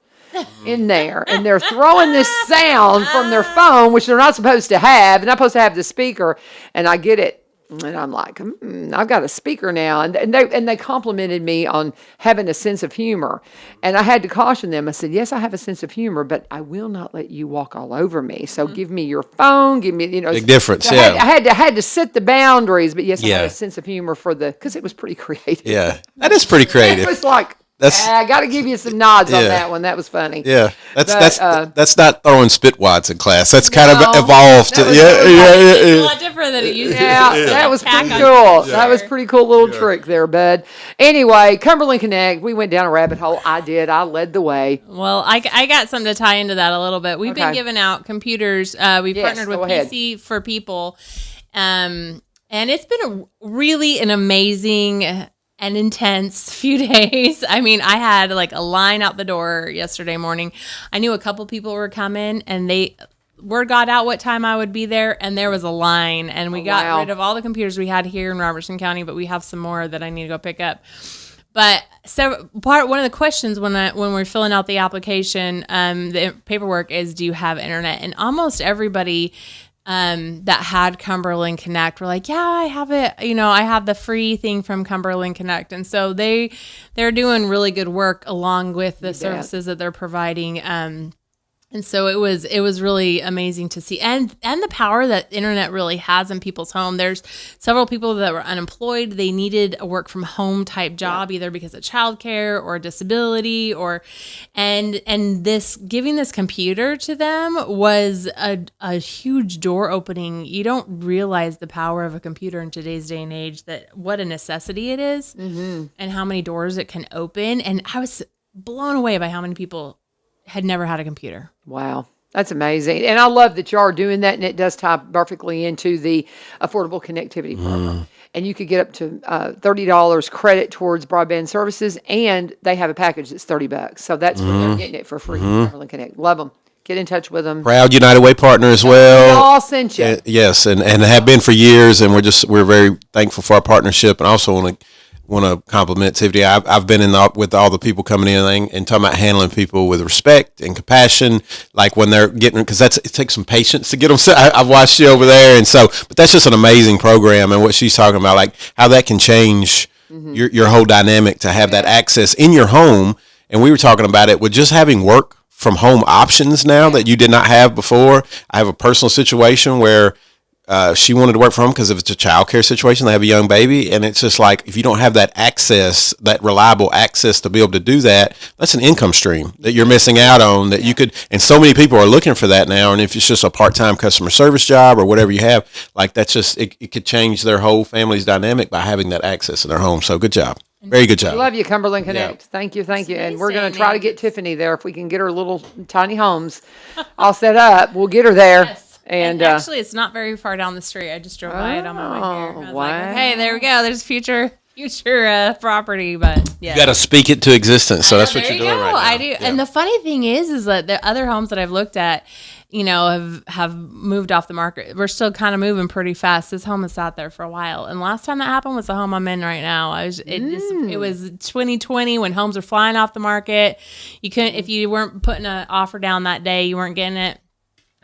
in there, and they're throwing this sound from their phone, which they're not supposed to have. They're not supposed to have the speaker, and I get it, and I'm like, I've got a speaker now, and they complimented me on having a sense of humor, and I had to caution them. I said, yes, I have a sense of humor, but I will not let you walk all over me. So give me your phone, give me, big difference. So I had to set the boundaries, but yes, I had a sense of humor because it was pretty creative. Yeah, that is pretty creative. It was like. I got to give you some nods on that one. That was funny. Yeah, that's not throwing spitwads in class. That's kind of evolved. It's a lot different than it used to be. That was pretty cool. That was pretty cool little trick there, bud. Anyway, Cumberland Connect. We went down a rabbit hole. I did. I led the way. Well, I got something to tie into that a little bit. We've been giving out computers. We've partnered with PC for People, and it's been an amazing and intense few days. I mean, I had like a line out the door yesterday morning. I knew a couple people were coming, and word got out what time I would be there, and there was a line, and we got rid of all the computers we had here in Robertson County, but we have some more that I need to go pick up. But one of the questions when we're filling out the application, the paperwork is, do you have internet? And almost everybody that had Cumberland Connect were like, yeah, I have it. I have the free thing from Cumberland Connect. And so they're doing really good work along with the services that they're providing. And so it was really amazing to see, and the power that internet really has in people's home. There's several people that were unemployed. They needed a work from home type job, either because of childcare or disability, and this giving this computer to them was a huge door opening. You don't realize the power of a computer in today's day and age, that what a necessity it is, and how many doors it can open. And I was blown away by how many people had never had a computer. Wow. That's amazing. And I love that you are doing that, and it does tie perfectly into the Affordable Connectivity Program. And you could get up to $30 credit towards broadband services, and they have a package that's $30. So that's where they're getting it for free. Cumberland Connect. Love them. Get in touch with them. Proud United Way partner as well. We all sent you. Yes, and have been for years, and we're very thankful for our partnership, and I also want to compliment Tiffany. I've been with all the people coming in and talking about handling people with respect and compassion, like when they're getting, because it takes some patience to get them. I've watched you over there, but that's just an amazing program, and what she's talking about, like how that can change your whole dynamic to have that access in your home. And we were talking about it with just having work from home options now that you did not have before. I have a personal situation where she wanted to work from home because if it's a childcare situation, they have a young baby, and it's just like if you don't have that access, that reliable access to be able to do that, that's an income stream that you're missing out on. That you could, and so many people are looking for that now. And if it's just a part-time customer service job or whatever you have, like that's just it could change their whole family's dynamic by having that access in their home. So good job. Very good job. I love you, Cumberland Connect. Yeah. Thank you. And we're going to try to get Tiffany there. If we can get her little tiny homes all set up, we'll get her there. Yes. And actually, it's not very far down the street. I just drove by it on my way here. I was like, okay, there we go. There's future property, but yeah. You got to speak it to existence. So that's what there you're you doing go. right now. I do. Yeah. And the funny thing is that the other homes that I've looked at, have moved off the market. We're still kind of moving pretty fast. This home has sat there for a while. And last time that happened was the home I'm in right now. It was 2020 when homes were flying off the market. You couldn't, if you weren't putting an offer down that day, you weren't getting it.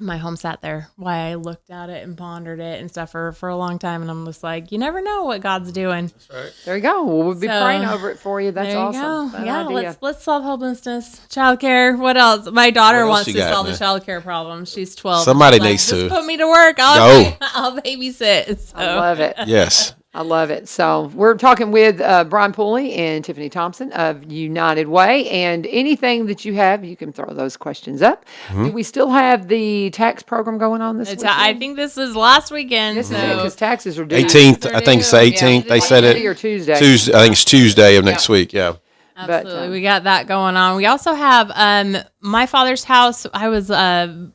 My home sat there while I looked at it and pondered it and stuff for a long time. And I'm just like, you never know what God's doing. That's right. there you go. We'll be praying over it for you. That's There you awesome. go. Fun Yeah, idea. let's solve homelessness, childcare. What else? My daughter What else wants you to got, solve man? the childcare problem. She's 12. Somebody She's like, needs to. just put me to work. Go. I'll babysit. So. I love it. Yes. I love it. So we're talking with Brian Pulley and Tiffany Thomson of United Way. And anything that you have, you can throw those questions up. Do we still have the tax program going on this weekend? I think this is last weekend. This is it, because taxes are due. 18th, I think it's the 18th. They said Monday it. or Tuesday. Tuesday. I think it's Tuesday of next week. Yeah. Absolutely. We got that going on. We also have my father's house. I was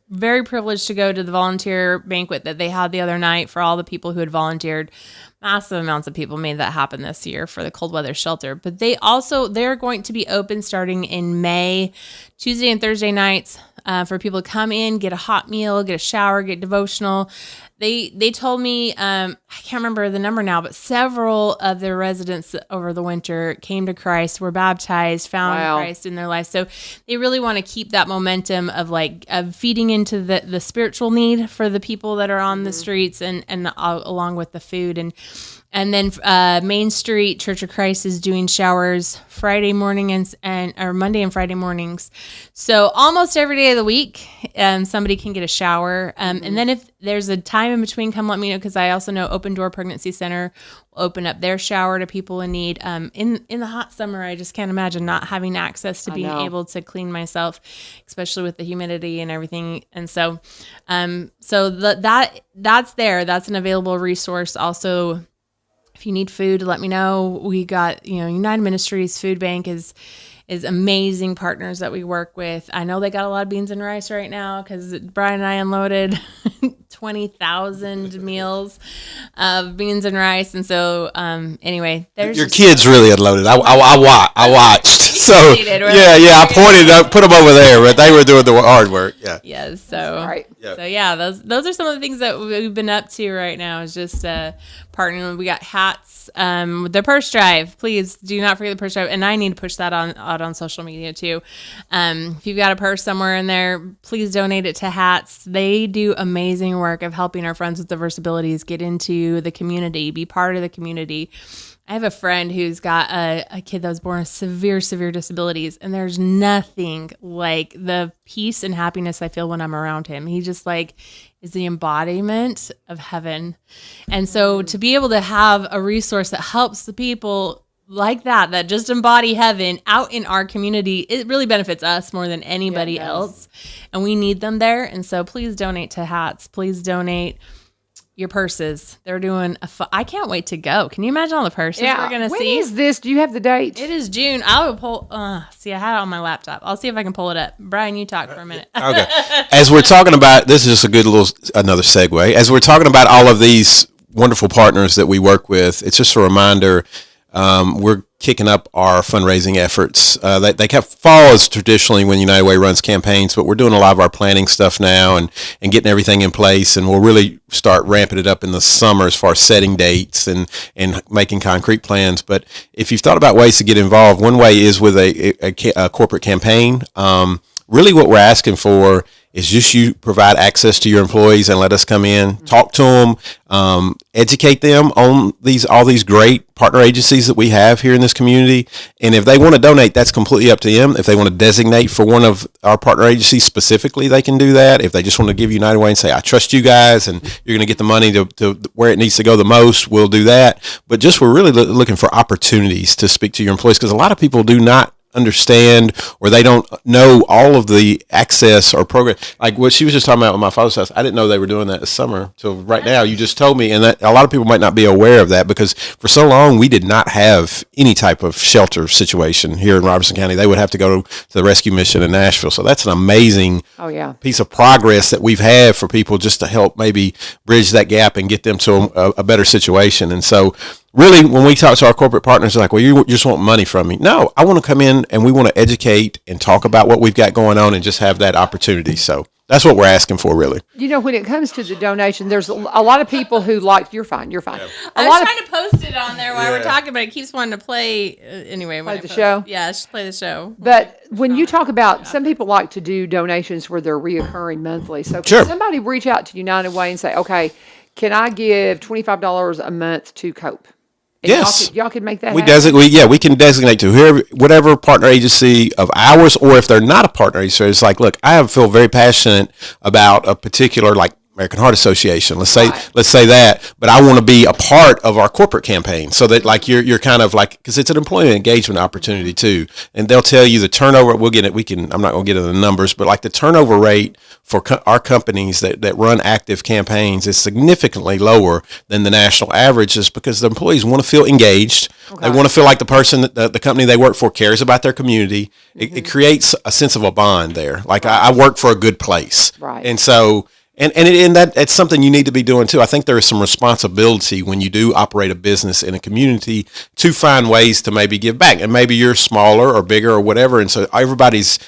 very privileged to go to the volunteer banquet that they had the other night for all the people who had volunteered. Massive amounts of people made that happen this year for the cold weather shelter. But they're going to be open starting in May, Tuesday and Thursday nights, for people to come in, get a hot meal, get a shower, get devotional. They told me, I can't remember the number now, but several of their residents over the winter came to Christ, were baptized, found Christ in their life. So they really want to keep that momentum of feeding into the spiritual need for the people that are on the streets and along with the food. And then Main Street Church of Christ is doing showers Friday morning or Monday and Friday mornings. So almost every day of the week, somebody can get a shower. And then if there's a time in between, come let me know, because I also know Open Door Pregnancy Center will open up their shower to people in need. In the hot summer, I just can't imagine not having access to being able to clean myself, especially with the humidity and everything. And so, that's there. That's an available resource. Also, if you need food, let me know. We got, United Ministries Food Bank is amazing partners that we work with. I know they got a lot of beans and rice right now because Brian and I unloaded 20,000 meals of beans and rice. And so, anyway, there's your kids really unloaded. I watched. So cheated, right? yeah, I pointed up, put them over there, but they were doing the hard work. Yeah. Yes. So All right. Yep. So yeah, those are some of the things that we've been up to right now. Is just partnering. We got hats, the purse drive. Please do not forget the purse drive, and I need to push that out on social media too. If you've got a purse somewhere in there, please donate it to hats. They do amazing work of helping our friends with diverse abilities get into the community, be part of the community. I have a friend who's got a kid that was born with severe disabilities, and there's nothing like the peace and happiness I feel when I'm around him. He just like is the embodiment of heaven. And so to be able to have a resource that helps the people like that just embody heaven out in our community, it really benefits us more than anybody else. And we need them there. And so please donate to hats. Please donate your purses. They're doing I can't wait to go. Can you imagine all the purses we're going to see? When is this? Do you have the date? It is June. I will pull. See, I had it on my laptop. I'll see if I can pull it up. Brian, you talk for a minute. Okay. As we're talking about, this is just a good another segue. As we're talking about all of these wonderful partners that we work with, it's just a reminder, we're kicking up our fundraising efforts. They fall as traditionally when United Way runs campaigns, but we're doing a lot of our planning stuff now and getting everything in place, and we'll really start ramping it up in the summer as far as setting dates and making concrete plans. But if you've thought about ways to get involved, one way is with a corporate campaign. Really what we're asking for is just you provide access to your employees and let us come in, talk to them, educate them on all these great partner agencies that we have here in this community. And if they want to donate, that's completely up to them. If they want to designate for one of our partner agencies specifically, they can do that. If they just want to give United Way and say, I trust you guys and you're going to get the money to where it needs to go the most, we'll do that. But just we're really looking for opportunities to speak to your employees, because a lot of people do not understand, or they don't know all of the access or program. Like what she was just talking about with my father's house, I didn't know they were doing that this summer till right now. You just told me, and that a lot of people might not be aware of that, because for so long we did not have any type of shelter situation here in Robertson County. They would have to go to the rescue mission in Nashville. So that's an amazing piece of progress that we've had for people, just to help maybe bridge that gap and get them to a better situation. And so really, when we talk to our corporate partners, they're like, well, you just want money from me. No, I want to come in and we want to educate and talk about what we've got going on and just have that opportunity. So that's what we're asking for, really. You know, when it comes to the donation, there's a lot of people who like, you're fine. Yeah. I was trying to post it on there while we're talking, but it keeps wanting to play. Anyway, play the show? Yeah, just play the show. But when you talk about, some people like to do donations where they're reoccurring monthly. So can somebody reach out to United Way and say, okay, can I give $25 a month to COPE? And yes, y'all could make that happen. We can designate to whatever partner agency of ours, or if they're not a partner agency, it's like, look, I feel very passionate about a particular, like American Heart Association. Let's say that, but I want to be a part of our corporate campaign, so that like you're kind of like, because it's an employee engagement opportunity too, and they'll tell you the turnover. We'll get it. I'm not going to get into the numbers, but like the turnover rate for our companies that run active campaigns is significantly lower than the national average, is because the employees want to feel engaged. They want to feel like the person, the company they work for, cares about their community. It creates a sense of a bond there. Like I work for a good place, and so. And that's something you need to be doing too. I think there is some responsibility when you do operate a business in a community to find ways to maybe give back. And maybe you're smaller or bigger or whatever, and so everybody's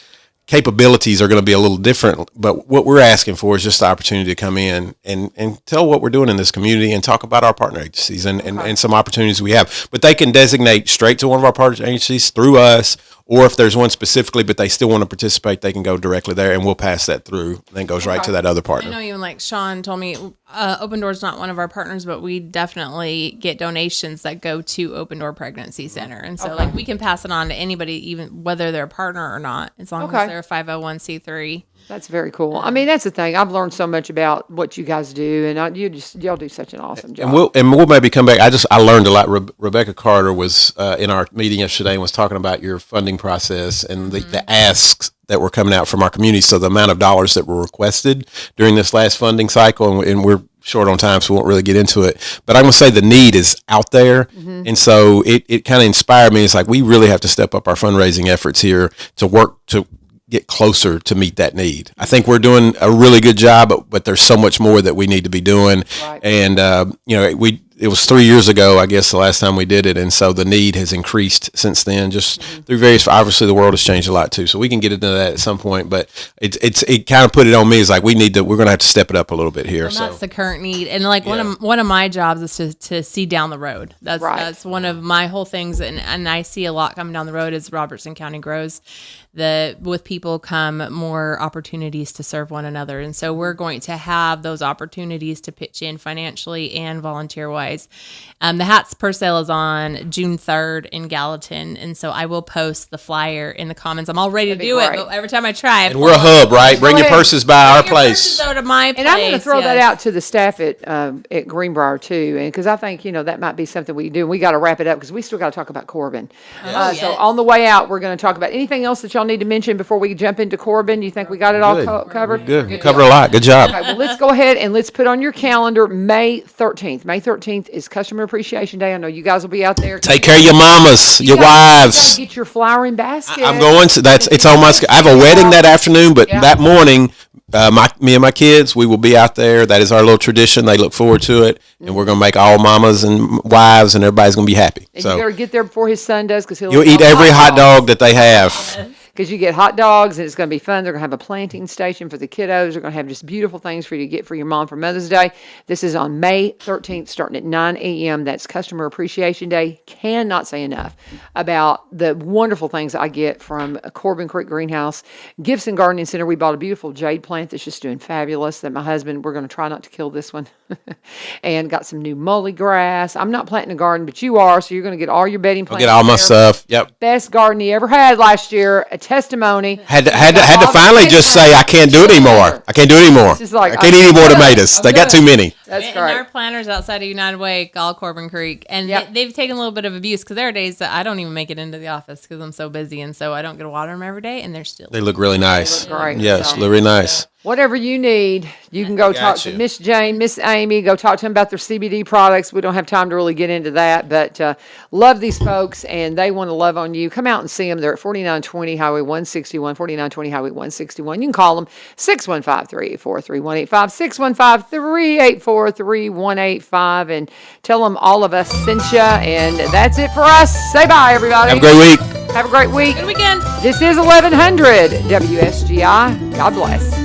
capabilities are going to be a little different. But what we're asking for is just the opportunity to come in and tell what we're doing in this community and talk about our partner agencies and some opportunities we have. But they can designate straight to one of our partner agencies through us, or if there's one specifically, but they still want to participate, they can go directly there, and we'll pass that through. And then goes right to that other partner. I know even like Sean told me, Open Door's not one of our partners, but we definitely get donations that go to Open Door Pregnancy Center. And so like we can pass it on to anybody, even whether they're a partner or not, as long as they're a 501c3. That's very cool. I mean, that's the thing. I've learned so much about what you guys do, and y'all do such an awesome job. And we'll maybe come back. I learned a lot. Rebecca Carter was in our meeting yesterday and was talking about your funding process and the asks that were coming out from our community. So the amount of dollars that were requested during this last funding cycle, and we're short on time, so we won't really get into it. But I'm going to say the need is out there. And so it kind of inspired me. It's like, we really have to step up our fundraising efforts here to work to get closer to meet that need. I think we're doing a really good job, but there's so much more that we need to be doing. And, it was 3 years ago, I guess, the last time we did it, and so the need has increased since then. Just through various, obviously, the world has changed a lot too. So we can get into that at some point, but it kind of put it on me. It's like we're going to have to step it up a little bit here. And so that's the current need, and like one of my jobs is to see down the road. That's one of my whole things, and I see a lot coming down the road as Robertson County grows. With people come more opportunities to serve one another, and so we're going to have those opportunities to pitch in financially and volunteer wise. The hats per sale is on June 3rd in Gallatin, and so I will post the flyer in the comments. I'm all ready to do it, but every time I try, and we're a hub, right? Bring your purses by our place. Go to my place. And I'm going to throw that out to the staff at Greenbrier too, and because I think that might be something we do. We got to wrap it up because we still got to talk about Corbin. So on the way out, we're going to talk about anything else that y'all need to mention before we jump into Corbin. You think we got it all covered? Good. We covered a lot. Good job. Okay, well, let's go ahead and let's put on your calendar May 13th. May 13th is Customer Appreciation Day. I know you guys will be out there. Take care of your mamas, your wives. Get your flowering basket. I'm going to. It's on my. I have a wedding that afternoon, but that morning, me and my kids, we will be out there. That is our little tradition. They look forward to it, and we're going to make all mamas and wives, and everybody's going to be happy. And you better get there before his son does, because you'll eat every hot dog that they have. Because you get hot dogs, and it's going to be fun. They're going to have a planting station for the kiddos. They're going to have just beautiful things for you to get for your mom for Mother's Day. This is on May 13th, starting at 9 a.m. That's Customer Appreciation Day. Cannot say enough about the wonderful things I get from Corbin Creek Greenhouse. Gibson Gardening Center, we bought a beautiful jade plant that's just doing fabulous that my husband, we're going to try not to kill this one, and got some new mully grass. I'm not planting a garden, but you are, so you're going to get all your bedding plants. I'll get all my stuff. Yep. Best garden he ever had last year. A testimony. Had to finally just say I can't do it anymore. I can't do it anymore. I can't eat any more tomatoes. They got too many. That's and great. Our planters outside of United Way, all Corbin Creek, and they've taken a little bit of abuse because there are days that I don't even make it into the office because I'm so busy, and so I don't get to water them every day, and they look really nice. They look great. Yes, look really nice. Whatever you need, you can go talk to Miss Jane, Miss Amy, go talk to them about their CBD products. We don't have time to really get into that, but love these folks, and they want to love on you. Come out and see them. They're at 4920 Highway 161, 4920 Highway 161. You can call them 615-384-3185, 615-384-3185, and tell them all of us sent you. And that's it for us. Say bye, everybody. Have a great week. Have a great week. Good weekend. This is 1100 WSGI. God bless.